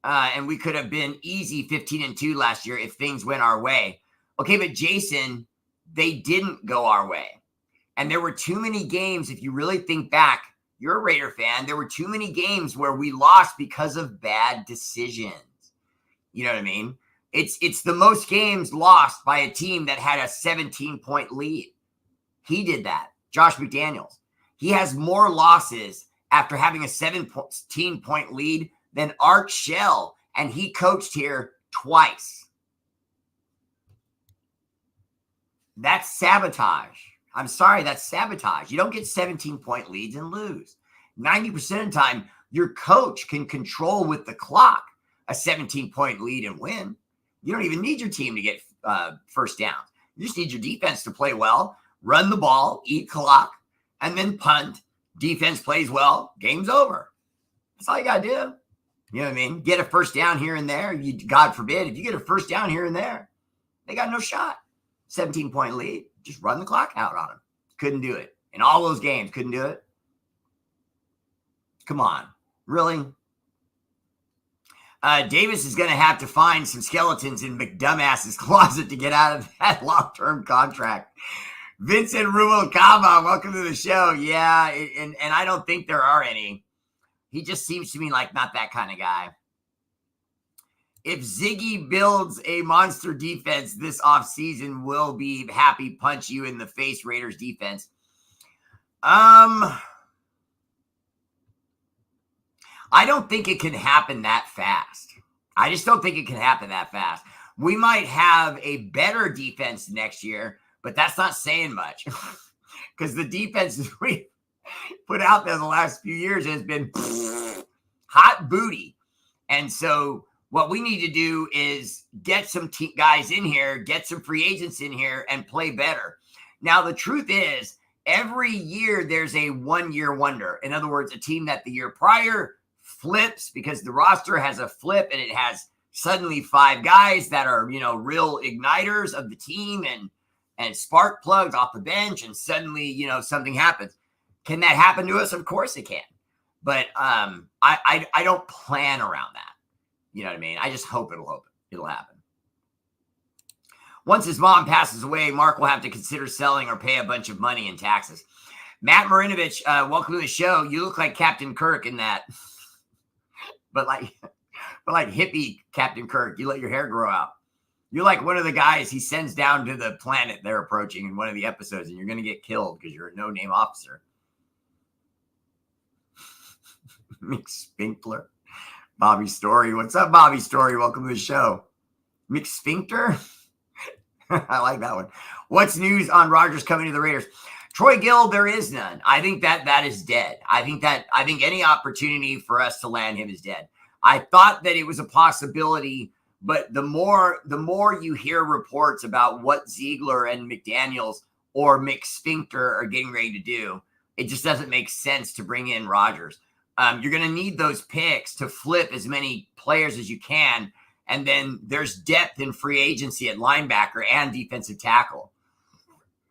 And we could have been easy 15-2 last year if things went our way. Okay, but Jason, they didn't go our way. And there were too many games, if you really think back, you're a Raider fan, there were too many games where we lost because of bad decisions. You know what I mean? It's the most games lost by a team that had a 17-point lead. He did that. Josh McDaniels. He has more losses after having a 17-point lead than Art Shell, and he coached here twice. That's sabotage. I'm sorry, that's sabotage. You don't get 17-point leads and lose. 90% of the time, your coach can control with the clock a 17-point lead and win. You don't even need your team to get first downs. You just need your defense to play well, run the ball, eat clock, and then punt. Defense plays well, game's over. That's all you got to do. You know what I mean? Get a first down here and there. God forbid, if you get a first down here and there, they got no shot. 17-point lead. Just run the clock out on them. Couldn't do it. In all those games, couldn't do it. Come on. Really? Davis is going to have to find some skeletons in McDumbass's closet to get out of that long-term contract. Vincent Rubalcaba, welcome to the show. Yeah, and I don't think there are any. He just seems to me like not that kind of guy. If Ziggy builds a monster defense this offseason, will be happy punch you in the face Raiders defense. I don't think it can happen that fast. I just don't think it can happen that fast. We might have a better defense next year, but that's not saying much. Because the defense we put out there the last few years has been hot booty. And so what we need to do is get some guys in here, get some free agents in here, and play better. Now, the truth is, every year there's a one-year wonder. In other words, a team that the year prior flips because the roster has a flip and it has suddenly 5 guys that are, real igniters of the team and spark plugs off the bench, and suddenly, something happens. Can that happen to us? Of course it can. But I don't plan around that. You know what I mean? I just hope it'll happen. Once his mom passes away, Mark will have to consider selling or pay a bunch of money in taxes. Matt Marinovich, welcome to the show. You look like Captain Kirk in that, but like hippie Captain Kirk. You let your hair grow out. You're like one of the guys he sends down to the planet they're approaching in one of the episodes, and you're going to get killed because you're a no-name officer. Mick Spinkler. Bobby Story. What's up, Bobby Story? Welcome to the show. Mick Sphincter? I like that one. What's news on Rodgers coming to the Raiders? Troy Gill, there is none. I think that is dead. I think any opportunity for us to land him is dead. I thought that it was a possibility, but the more you hear reports about what Ziegler and McDaniels or Mick Sphincter are getting ready to do, it just doesn't make sense to bring in Rodgers. You're going to need those picks to flip as many players as you can. And then there's depth in free agency at linebacker and defensive tackle.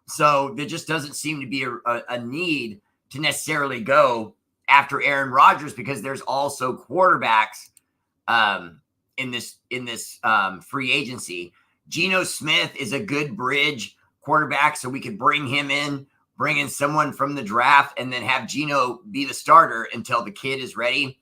So there just doesn't seem to be a need to necessarily go after Aaron Rodgers because there's also quarterbacks in this free agency. Geno Smith is a good bridge quarterback, so we could bring him in, bring in someone from the draft, and then have Geno be the starter until the kid is ready.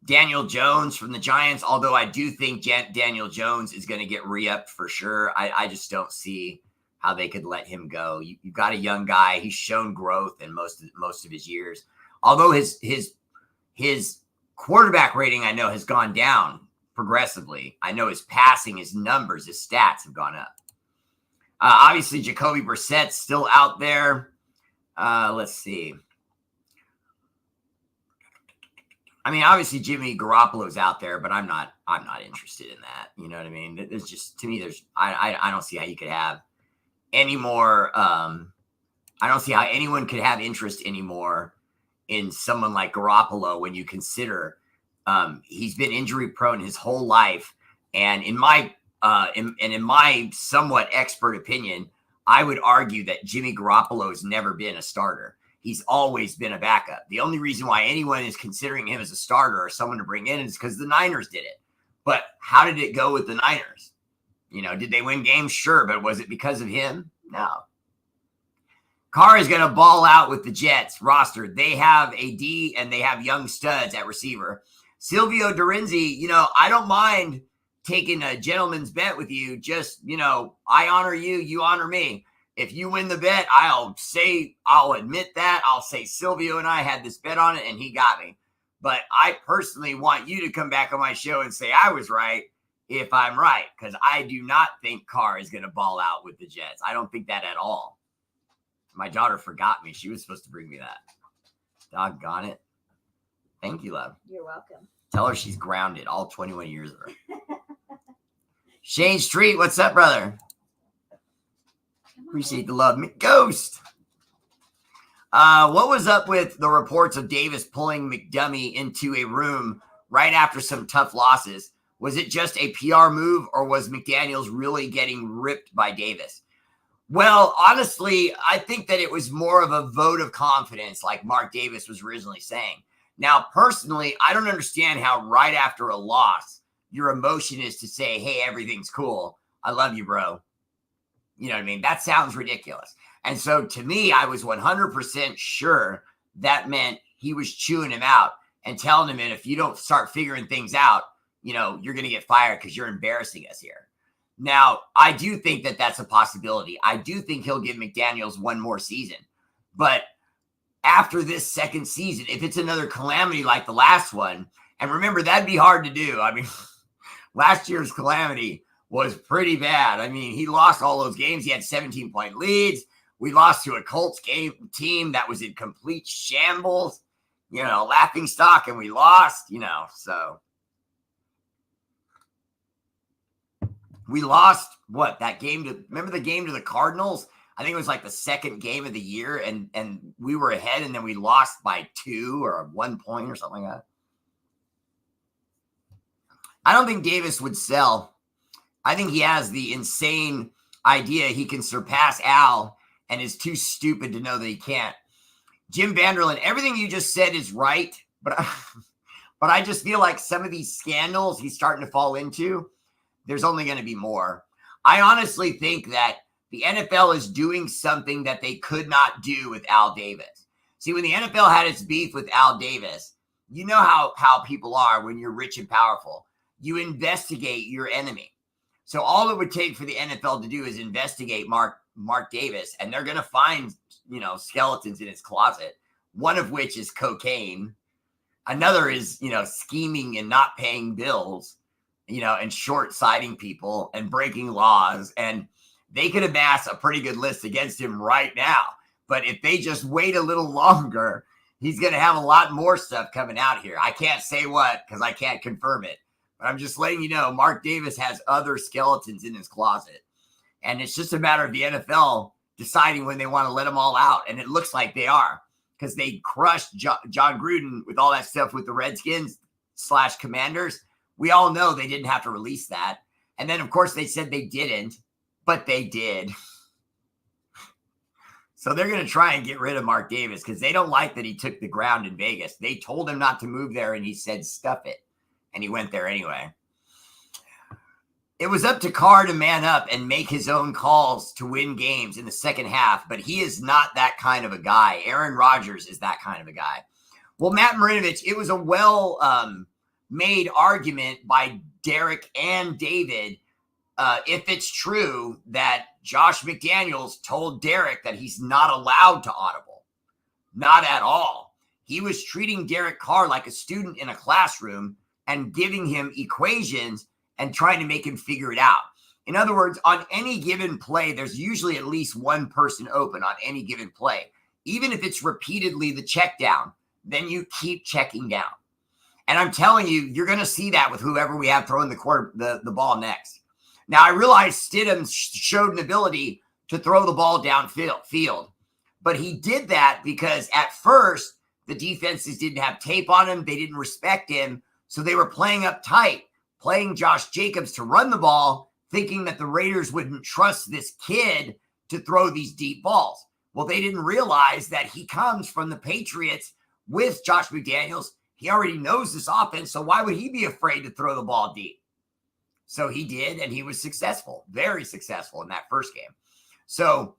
Daniel Jones from the Giants, although I do think Daniel Jones is going to get re-upped for sure. I just don't see how they could let him go. You got a young guy. He's shown growth in most of his years. Although his quarterback rating, I know, has gone down progressively. I know his passing, his numbers, his stats have gone up. Obviously, Jacoby Brissett's still out there. Let's see. I mean, obviously Jimmy Garoppolo's out there, but I'm not interested in that. You know what I mean? It's just, to me, I don't see how you could have any more. I don't see how anyone could have interest anymore in someone like Garoppolo when you consider he's been injury prone his whole life. And in my somewhat expert opinion, I would argue that Jimmy Garoppolo has never been a starter. He's always been a backup. The only reason why anyone is considering him as a starter or someone to bring in is because the Niners did it. But how did it go with the Niners? You know, did they win games? Sure, but was it because of him? No. Carr is going to ball out with the Jets roster. They have a D and they have young studs at receiver. Silvio Dorinzi, you know, I don't mind taking a gentleman's bet with you. Just, you know, I honor you, you honor me. If you win the bet, I'll admit that. I'll say Silvio and I had this bet on it and he got me. But I personally want you to come back on my show and say I was right if I'm right, because I do not think Carr is going to ball out with the Jets. I don't think that at all. My daughter forgot me. She was supposed to bring me that. Doggone it. Thank you, love. You're welcome. Tell her she's grounded, all 21 years of her. Shane Street, what's up, brother? Appreciate the love. Ghost. What was up with the reports of Davis pulling McDummy into a room right after some tough losses? Was it just a PR move, or was McDaniels really getting ripped by Davis? Well, honestly, I think that it was more of a vote of confidence, like Mark Davis was originally saying. Now, personally, I don't understand how right after a loss, your emotion is to say, hey, everything's cool. I love you, bro. You know what I mean? That sounds ridiculous. And so to me, I was 100% sure that meant he was chewing him out and telling him, and if you don't start figuring things out, you know, you're going to get fired because you're embarrassing us here. Now, I do think that that's a possibility. I do think he'll give McDaniels one more season. But after this second season, if it's another calamity like the last one, and remember, that'd be hard to do. I mean, last year's calamity was pretty bad. I mean, he lost all those games. He had 17-point leads. We lost to a Colts team that was in complete shambles, you know, laughing stock, and we lost, you know, so. We lost that game remember the game to the Cardinals? I think it was like the second game of the year, and we were ahead, and then we lost by 2 or 1 point or something like that. I don't think Davis would sell. I think he has the insane idea he can surpass Al and is too stupid to know that he can't. Jim Vanderland, everything you just said is right, but I just feel like some of these scandals he's starting to fall into, there's only going to be more. I honestly think that the NFL is doing something that they could not do with Al Davis. See, when the NFL had its beef with Al Davis, you know how people are when you're rich and powerful. You investigate your enemy. So all it would take for the NFL to do is investigate Mark Davis, and they're going to find, skeletons in his closet, one of which is cocaine. Another is, scheming and not paying bills, and short-sighting people and breaking laws. And they could amass a pretty good list against him right now. But if they just wait a little longer, he's going to have a lot more stuff coming out here. I can't say what because I can't confirm it. But I'm just letting you know, Mark Davis has other skeletons in his closet. And it's just a matter of the NFL deciding when they want to let them all out. And it looks like they are, because they crushed John Gruden with all that stuff with the Redskins / Commanders. We all know they didn't have to release that. And then, of course, they said they didn't, but they did. So they're going to try and get rid of Mark Davis because they don't like that he took the ground in Vegas. They told him not to move there, and he said, stuff it. And he went there anyway. It was up to Carr to man up and make his own calls to win games in the second half, but he is not that kind of a guy. Aaron Rodgers is that kind of a guy. Well, Matt Marinovich, it was a well-made argument by Derek and David if it's true that Josh McDaniels told Derek that he's not allowed to audible. Not at all. He was treating Derek Carr like a student in a classroom and giving him equations and trying to make him figure it out. In other words, on any given play, there's usually at least one person open on any given play. Even if it's repeatedly the check down, then you keep checking down. And I'm telling you, you're going to see that with whoever we have throwing the ball next. Now, I realize Stidham showed an ability to throw the ball downfield, but he did that because at first the defenses didn't have tape on him. They didn't respect him. So they were playing up tight, playing Josh Jacobs to run the ball, thinking that the Raiders wouldn't trust this kid to throw these deep balls. Well, they didn't realize that he comes from the Patriots with Josh McDaniels. He already knows this offense, so why would he be afraid to throw the ball deep? So he did, and he was successful, very successful in that first game. So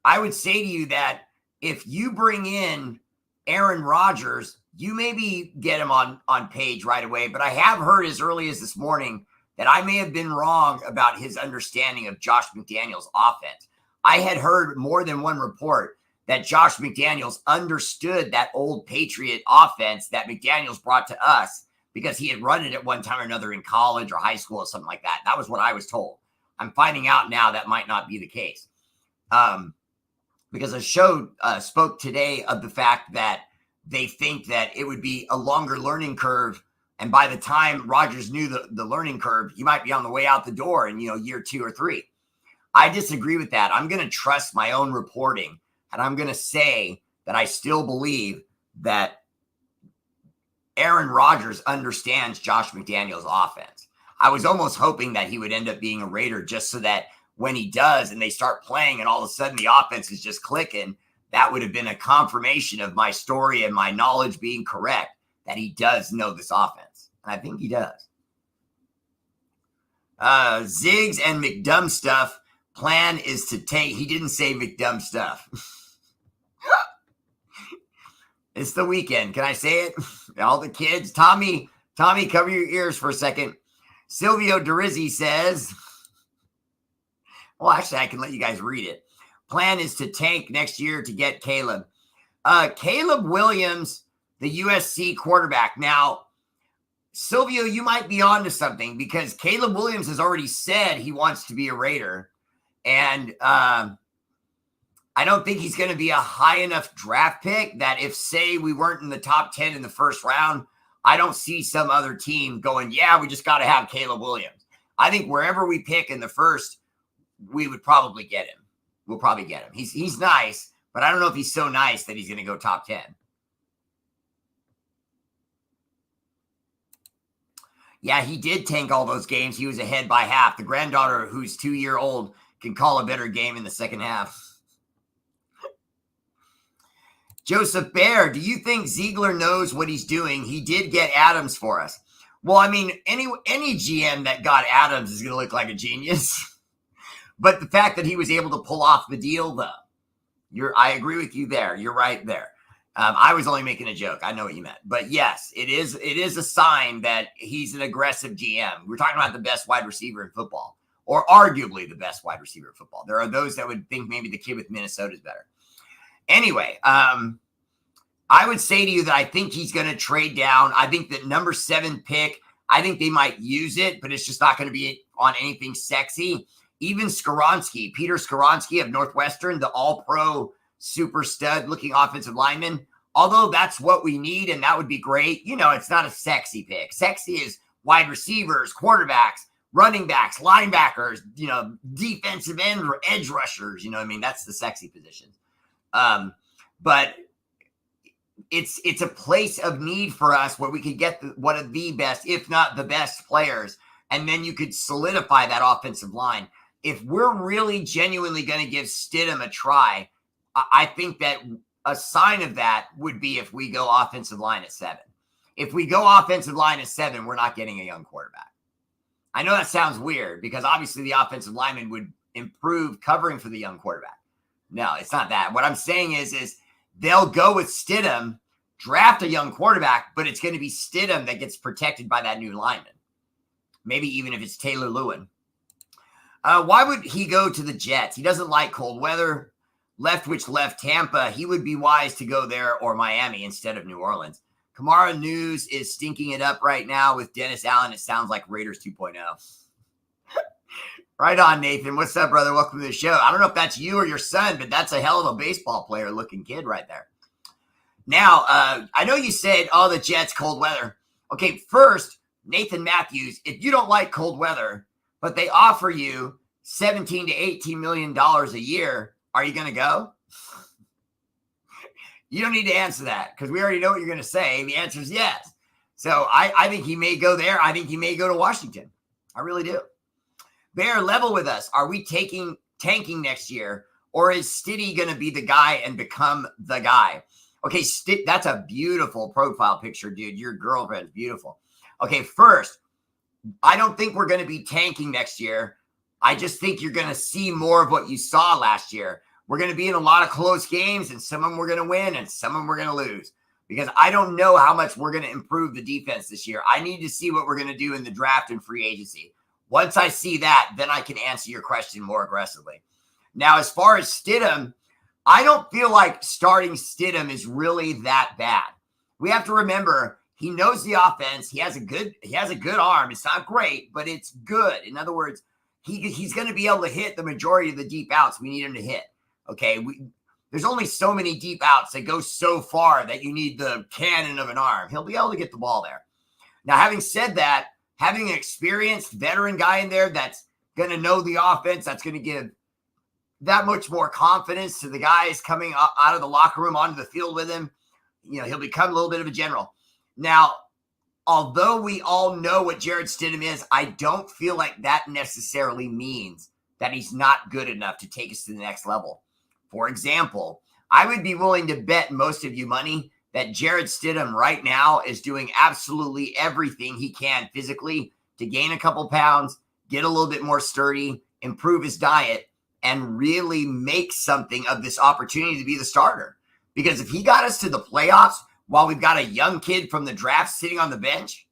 I would say to you that if you bring in Aaron Rodgers, you maybe get him on page right away. But I have heard as early as this morning that I may have been wrong about his understanding of Josh McDaniels' offense. I had heard more than one report that Josh McDaniels understood that old Patriot offense that McDaniels brought to us because he had run it at one time or another in college or high school or something like that. That was what I was told. I'm finding out now that might not be the case. Because I spoke today of the fact that they think that it would be a longer learning curve. And by the time Rodgers knew the learning curve, he might be on the way out the door in, year 2 or 3. I disagree with that. I'm going to trust my own reporting. And I'm going to say that I still believe that Aaron Rodgers understands Josh McDaniels' offense. I was almost hoping that he would end up being a Raider just so that when he does and they start playing and all of a sudden the offense is just clicking, that would have been a confirmation of my story and my knowledge being correct, that he does know this offense. And I think he does. Ziggs and McDumb stuff. Plan is to take. He didn't say McDumb stuff. It's the weekend. Can I say it? All the kids. Tommy, cover your ears for a second. Silvio Dorizzi says, well, actually, I can let you guys read it. Plan is to tank next year to get Caleb. Caleb Williams, the USC quarterback. Now, Silvio, you might be onto something because Caleb Williams has already said he wants to be a Raider. And I don't think he's going to be a high enough draft pick that if, say, we weren't in the top 10 in the first round, I don't see some other team going, yeah, we just got to have Caleb Williams. I think wherever we pick in the first, we would probably get him. We'll probably get him. He's nice, but I don't know if he's so nice that he's going to go top 10. Yeah, he did tank all those games. He was ahead by half. The granddaughter, who's 2-year-old, can call a better game in the second half. Joseph Baer, do you think Ziegler knows what he's doing? He did get Adams for us. Well, I mean, any GM that got Adams is going to look like a genius. But the fact that he was able to pull off the deal, though, I agree with you there. You're right there. I was only making a joke. I know what you meant. But yes, it is a sign that he's an aggressive GM. We're talking about the best wide receiver in football, or arguably the best wide receiver in football. There are those that would think maybe the kid with Minnesota is better. Anyway, I would say to you that I think he's going to trade down. I think that number 7 pick, I think they might use it, but it's just not going to be on anything sexy. Even Skoronski, Peter Skoronski of Northwestern, the all-pro super stud-looking offensive lineman, although that's what we need and that would be great, it's not a sexy pick. Sexy is wide receivers, quarterbacks, running backs, linebackers, defensive end or edge rushers. That's the sexy positions. But it's a place of need for us where we could get one of the best, if not the best players, and then you could solidify that offensive line. If we're really genuinely going to give Stidham a try, I think that a sign of that would be if we go offensive line at 7. If we go offensive line at 7, we're not getting a young quarterback. I know that sounds weird because obviously the offensive lineman would improve covering for the young quarterback. No, it's not that. What I'm saying is they'll go with Stidham, draft a young quarterback, but it's going to be Stidham that gets protected by that new lineman. Maybe even if it's Taylor Lewin. Why would he go to the Jets? He doesn't like cold weather. Left Tampa. He would be wise to go there or Miami instead of New Orleans. Kamara News is stinking it up right now with Dennis Allen. It sounds like Raiders 2.0. Right on, Nathan. What's up, brother? Welcome to the show. I don't know if that's you or your son, but that's a hell of a baseball player looking kid right there. Now, I know you said, the Jets, cold weather. Okay, first, Nathan Matthews, if you don't like cold weather, but they offer you $17 to $18 million a year, are you going to go? You don't need to answer that because we already know what you're going to say. The answer is yes. So I think he may go there. I think he may go to Washington. I really do. Bear, level with us. Are we tanking next year, or is Stiddy going to be the guy and become the guy? Okay, that's a beautiful profile picture, dude. Your girlfriend's beautiful. Okay, first, I don't think we're going to be tanking next year. I just think you're going to see more of what you saw last year. We're going to be in a lot of close games, and some of them we're going to win, and some of them we're going to lose. Because I don't know how much we're going to improve the defense this year. I need to see what we're going to do in the draft and free agency. Once I see that, then I can answer your question more aggressively. Now, as far as Stidham, I don't feel like starting Stidham is really that bad. We have to remember he knows the offense. He has a good arm. It's not great, but it's good. In other words, he's going to be able to hit the majority of the deep outs we need him to hit. Okay, there's only so many deep outs that go so far that you need the cannon of an arm. He'll be able to get the ball there. Now, having said that, having an experienced veteran guy in there that's going to know the offense, that's going to give that much more confidence to the guys coming out of the locker room onto the field with him. He'll become a little bit of a general. Now, although we all know what Jarrett Stidham is, I don't feel like that necessarily means that he's not good enough to take us to the next level. For example, I would be willing to bet most of you money that Jarrett Stidham right now is doing absolutely everything he can physically to gain a couple pounds, get a little bit more sturdy, improve his diet, and really make something of this opportunity to be the starter. Because if he got us to the playoffs while we've got a young kid from the draft sitting on the bench,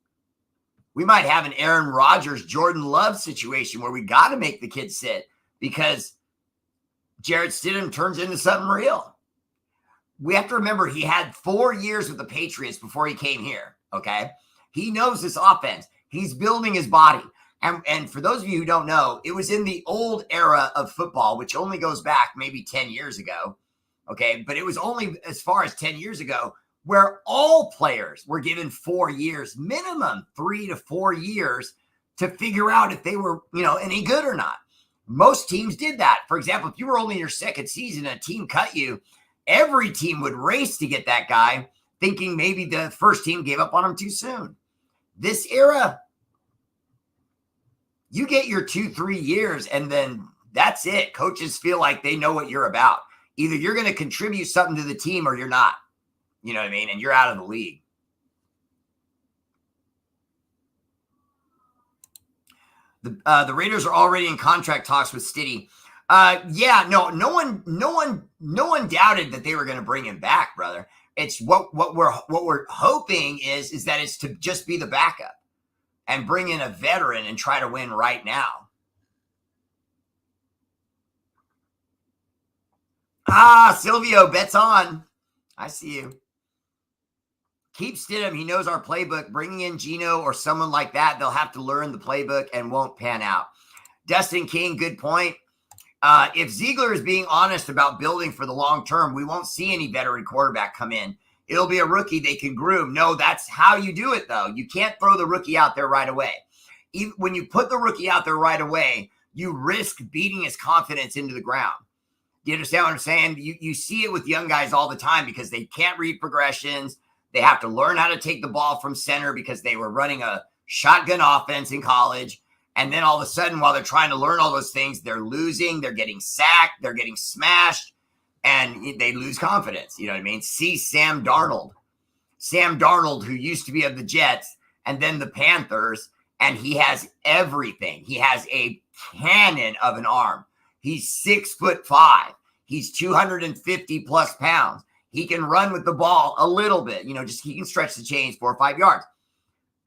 we might have an Aaron Rodgers, Jordan Love situation where we got to make the kid sit because Jarrett Stidham turns into something real. We have to remember he had 4 years with the Patriots before he came here, okay? He knows this offense. He's building his body. And for those of you who don't know, it was in the old era of football, which only goes back maybe 10 years ago, okay? But it was only as far as 10 years ago where all players were given 4 years, minimum 3 to 4 years to figure out if they were, any good or not. Most teams did that. For example, if you were only in your second season and a team cut you, every team would race to get that guy, thinking maybe the first team gave up on him too soon. This era, you get your 2-3 years, and then that's it. Coaches feel like they know what you're about. Either you're going to contribute something to the team or you're not. You know what I mean? And you're out of the league. The Raiders are already in contract talks with Stiddy. Yeah, no one doubted that they were going to bring him back, brother. It's what we're hoping is that it's to just be the backup and bring in a veteran and try to win right now. Silvio, bets on. I see you. Keep Stidham. He knows our playbook. Bringing in Geno or someone like that, they'll have to learn the playbook and won't pan out. Dustin King, good point. If Ziegler is being honest about building for the long term, we won't see any veteran quarterback come in. It'll be a rookie they can groom. No, that's how you do it, though. You can't throw the rookie out there right away. Even when you put the rookie out there right away, you risk beating his confidence into the ground. Do you understand what I'm saying? You see it with young guys all the time because they can't read progressions. They have to learn how to take the ball from center because they were running a shotgun offense in college. And then all of a sudden, while they're trying to learn all those things, they're losing, they're getting sacked, they're getting smashed, and they lose confidence. You know what I mean? See Sam Darnold. Sam Darnold, who used to be of the Jets and then the Panthers, and he has everything. He has a cannon of an arm. He's 6'5". He's 250 plus pounds. He can run with the ball a little bit, just he can stretch the chains 4 or 5 yards.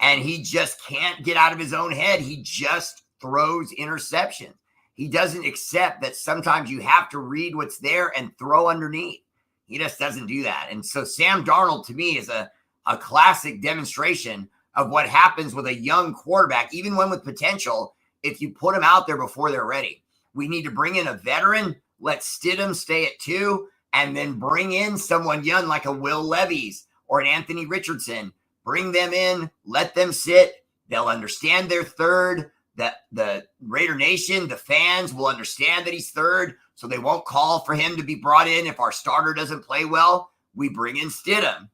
And he just can't get out of his own head. He just throws interceptions. He doesn't accept that sometimes you have to read what's there and throw underneath. He just doesn't do that. And so Sam Darnold, to me, is a classic demonstration of what happens with a young quarterback, even one with potential, if you put them out there before they're ready. We need to bring in a veteran, let Stidham stay at 2, and then bring in someone young like a Will Levis or an Anthony Richardson. Bring them in, let them sit. They'll understand they're third. That the Raider Nation, the fans will understand that he's third, so they won't call for him to be brought in if our starter doesn't play well. We bring in Stidham.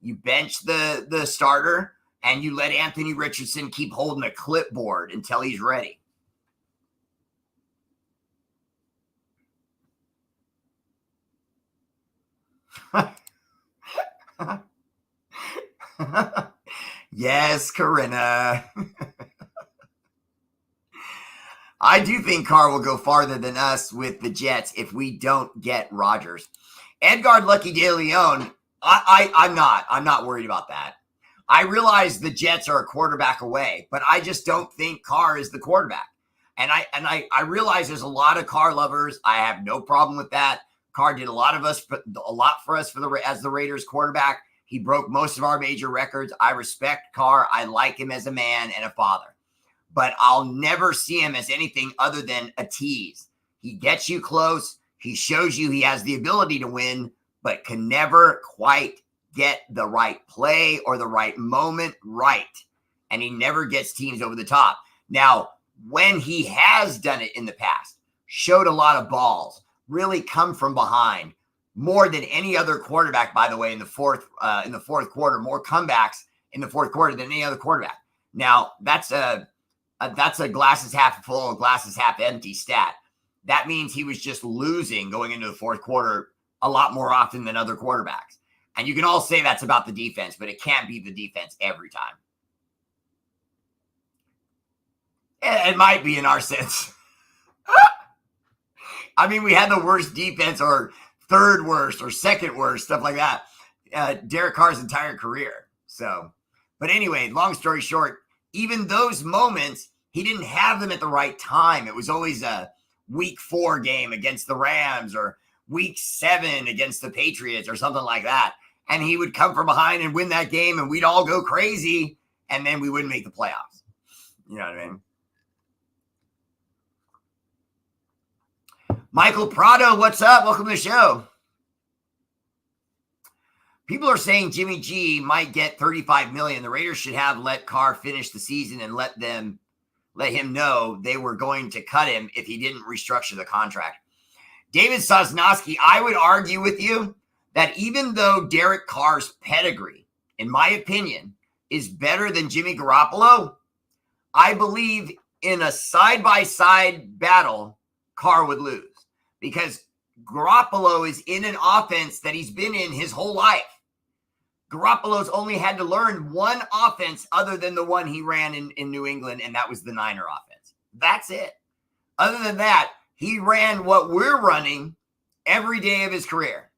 You bench the starter, and you let Anthony Richardson keep holding a clipboard until he's ready. Yes, Corinna. I do think Carr will go farther than us with the Jets if we don't get Rodgers. Edgar Lucky De Leon, I'm not worried about that. I realize the Jets are a quarterback away, but I just don't think Carr is the quarterback. And I realize there's a lot of Carr lovers. I have no problem with that. Carr did a lot for us as the Raiders quarterback. He broke most of our major records. I respect Carr. I like him as a man and a father. But I'll never see him as anything other than a tease. He gets you close. He shows you he has the ability to win, but can never quite get the right play or the right moment right. And he never gets teams over the top. Now, when he has done it in the past, showed a lot of balls, really come from behind, more than any other quarterback, by the way, in the fourth quarter, more comebacks in the fourth quarter than any other quarterback. Now, that's a glasses half full, glasses half empty stat. That means he was just losing going into the fourth quarter a lot more often than other quarterbacks. And you can all say that's about the defense, but it can't be the defense every time. It might be in our sense. I mean, we had the worst defense or third worst or second worst, stuff like that. Derek Carr's entire career. So, but anyway, long story short, even those moments, he didn't have them at the right time. It was always a week 4 game against the Rams or week 7 against the Patriots or something like that. And he would come from behind and win that game and we'd all go crazy and then we wouldn't make the playoffs. You know what I mean? Michael Prado, what's up? Welcome to the show. People are saying Jimmy G might get $35 million. The Raiders should have let Carr finish the season and let him know they were going to cut him if he didn't restructure the contract. David Sosnowski, I would argue with you that even though Derek Carr's pedigree, in my opinion, is better than Jimmy Garoppolo, I believe in a side-by-side battle, Carr would lose because Garoppolo is in an offense that he's been in his whole life. Garoppolo's only had to learn one offense other than the one he ran in New England, and that was the Niner offense. That's it. Other than that, he ran what we're running every day of his career.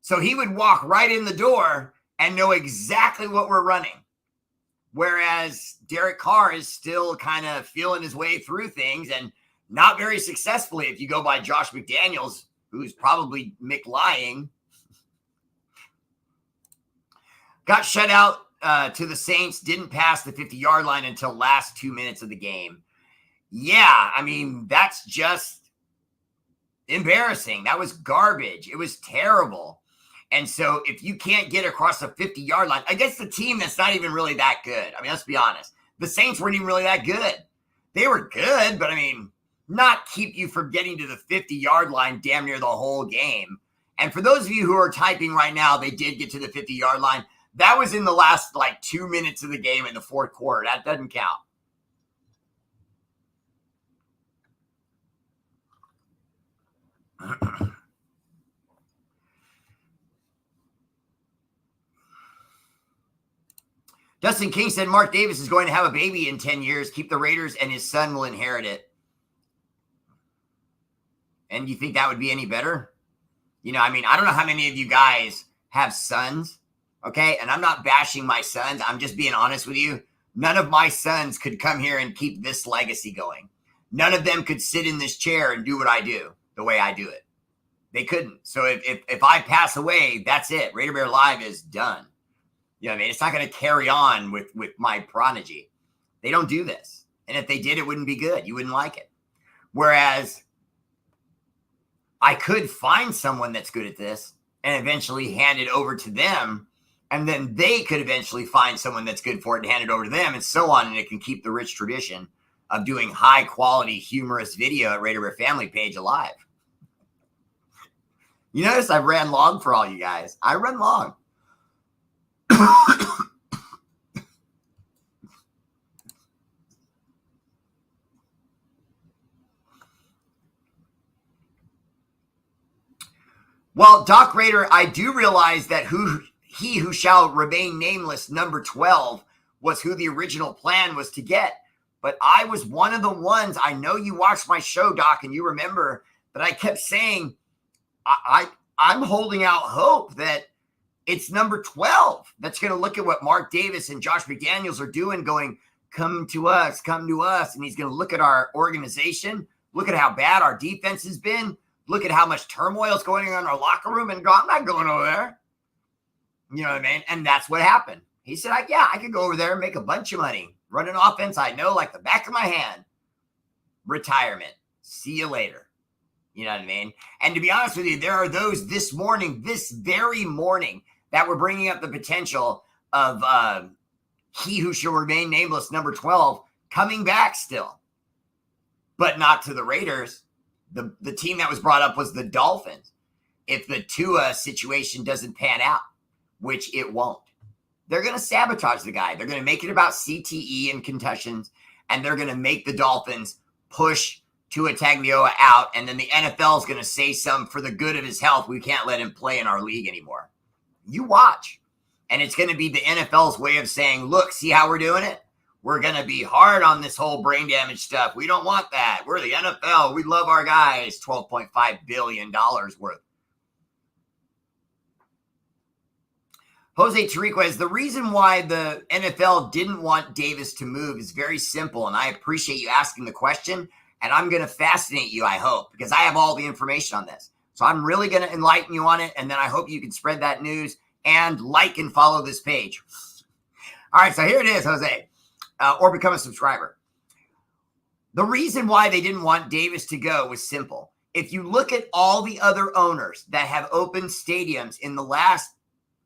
So he would walk right in the door and know exactly what we're running. Whereas Derek Carr is still kind of feeling his way through things and not very successfully if you go by Josh McDaniels, who's probably lying. Got shut out to the Saints, didn't pass the 50-yard line until last 2 minutes of the game. Yeah, I mean, that's just embarrassing. That was garbage. It was terrible. And so if you can't get across the 50-yard line against the team that's not even really that good, I mean, let's be honest. The Saints weren't even really that good. They were good, but I mean, not keep you from getting to the 50-yard line damn near the whole game. And for those of you who are typing right now, they did get to the 50-yard line. That was in the last 2 minutes of the game in the fourth quarter. That doesn't count. Dustin King said Mark Davis is going to have a baby in 10 years. Keep the Raiders and his son will inherit it. And you think that would be any better? I mean, I don't know how many of you guys have sons, okay? And I'm not bashing my sons. I'm just being honest with you. None of my sons could come here and keep this legacy going. None of them could sit in this chair and do what I do the way I do it. They couldn't. So if I pass away, that's it. Raider Bear Live is done. You know what I mean? It's not going to carry on with my prodigy. They don't do this. And if they did, it wouldn't be good. You wouldn't like it. Whereas I could find someone that's good at this and eventually hand it over to them. And then they could eventually find someone that's good for it and hand it over to them and so on. And it can keep the rich tradition of doing high quality, humorous video at Raider Bear Family Page alive. You notice I ran long for all you guys. I run long. Well, Doc Raider, I do realize that he who shall remain nameless, number 12, was who the original plan was to get. But I was one of the ones, I know you watched my show, Doc, and you remember that I kept saying, I'm holding out hope that it's number 12 that's going to look at what Mark Davis and Josh McDaniels are doing, going, come to us. And he's going to look at our organization, look at how bad our defense has been, look at how much turmoil is going on in our locker room and go, I'm not going over there. You know what I mean? And that's what happened. He said, I could go over there and make a bunch of money. Run an offense I know like the back of my hand. Retirement. See you later. You know what I mean? And to be honest with you, there are those this very morning, that were bringing up the potential of he who shall remain nameless, number 12, coming back still. But not to the Raiders. The team that was brought up was the Dolphins. If the Tua situation doesn't pan out, which it won't, they're going to sabotage the guy. They're going to make it about CTE and concussions, and they're going to make the Dolphins push Tua Tagovailoa out, and then the NFL is going to say something for the good of his health. We can't let him play in our league anymore. You watch. And it's going to be the NFL's way of saying, look, see how we're doing it? We're going to be hard on this whole brain damage stuff. We don't want that. We're the NFL. We love our guys. $12.5 billion worth. Jose Tariquez, the reason why the NFL didn't want Davis to move is very simple, and I appreciate you asking the question, and I'm going to fascinate you, I hope, because I have all the information on this. So I'm really going to enlighten you on it, and then I hope you can spread that news and like and follow this page. All right, so here it is, Jose, or become a subscriber. The reason why they didn't want Davis to go was simple. If you look at all the other owners that have opened stadiums in the last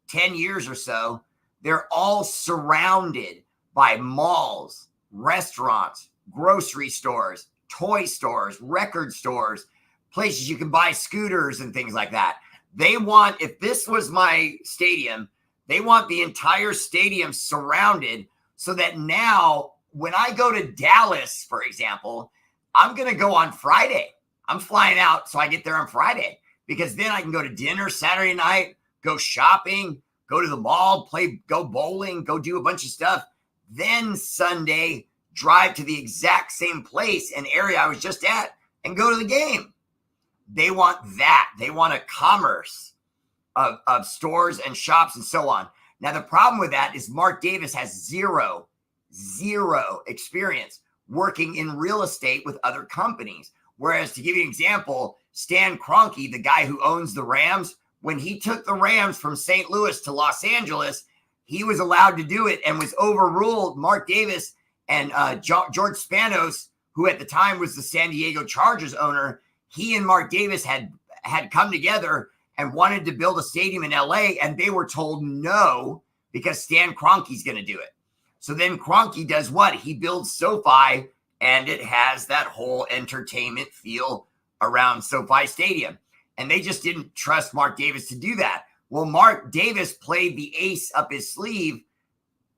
10 years or so, they're all surrounded by malls, restaurants, grocery stores, toy stores, record stores, places you can buy scooters and things like that. They want, if this was my stadium, they want the entire stadium surrounded so that now when I go to Dallas, for example, I'm going to go on Friday. I'm flying out so I get there on Friday because then I can go to dinner Saturday night, go shopping, go to the mall, go bowling, go do a bunch of stuff. Then Sunday, drive to the exact same place and area I was just at and go to the game. They want that. They want a commerce of stores and shops and so on. Now, the problem with that is Mark Davis has zero experience working in real estate with other companies. Whereas, to give you an example, Stan Kroenke, the guy who owns the Rams, when he took the Rams from St. Louis to Los Angeles, he was allowed to do it and was overruled. Mark Davis and George Spanos, who at the time was the San Diego Chargers owner, he and Mark Davis had come together and wanted to build a stadium in LA, and they were told no because Stan Kroenke's going to do it. So then Kroenke does what? He builds SoFi, and it has that whole entertainment feel around SoFi Stadium. And they just didn't trust Mark Davis to do that. Well, Mark Davis played the ace up his sleeve,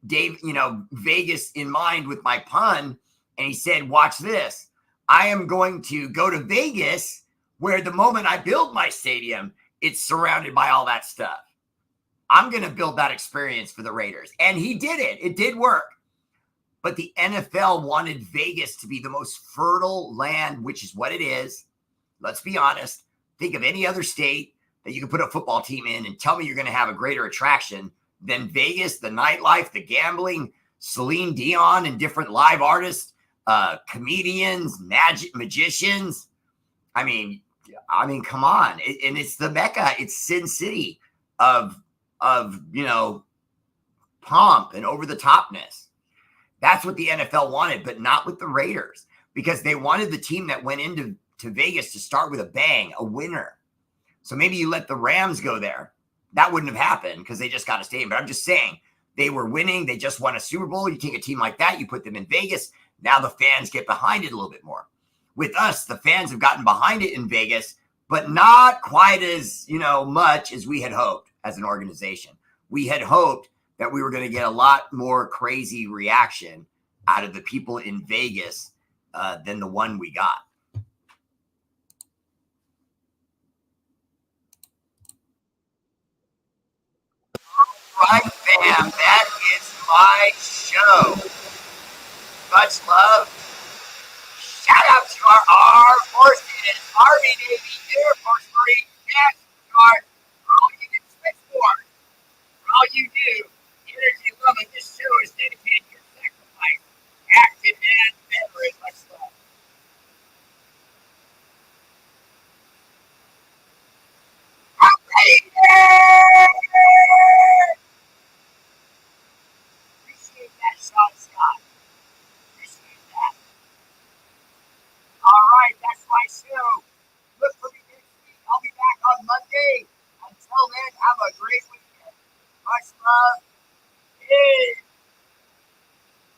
Vegas in mind with my pun, and he said, watch this. I am going to go to Vegas where the moment I build my stadium, it's surrounded by all that stuff. I'm going to build that experience for the Raiders. And he did it. It did work. But the NFL wanted Vegas to be the most fertile land, which is what it is. Let's be honest. Think of any other state that you can put a football team in and tell me you're going to have a greater attraction than Vegas, the nightlife, the gambling, Celine Dion and different live artists, comedians, magicians. I mean, come on. And it's the Mecca. It's Sin City of pomp and over the topness. That's what the NFL wanted, but not with the Raiders, because they wanted the team that went into Vegas to start with a bang, a winner. So maybe you let the Rams go there. That wouldn't have happened because they just got a stadium. But I'm just saying, they were winning. They just won a Super Bowl. You take a team like that, you put them in Vegas. Now the fans get behind it a little bit more. With us, the fans have gotten behind it in Vegas, but not quite as, much as we had hoped as an organization. We had hoped that we were going to get a lot more crazy reaction out of the people in Vegas than the one we got. Right, fam, that is my show. Much love. Shout out to our armed forces, Army, Navy, Air Force, Marine, National Guard, for all you do, switchboard, for all you do. Energy love of this show is dedicated to your sacrifice. Active and veterans.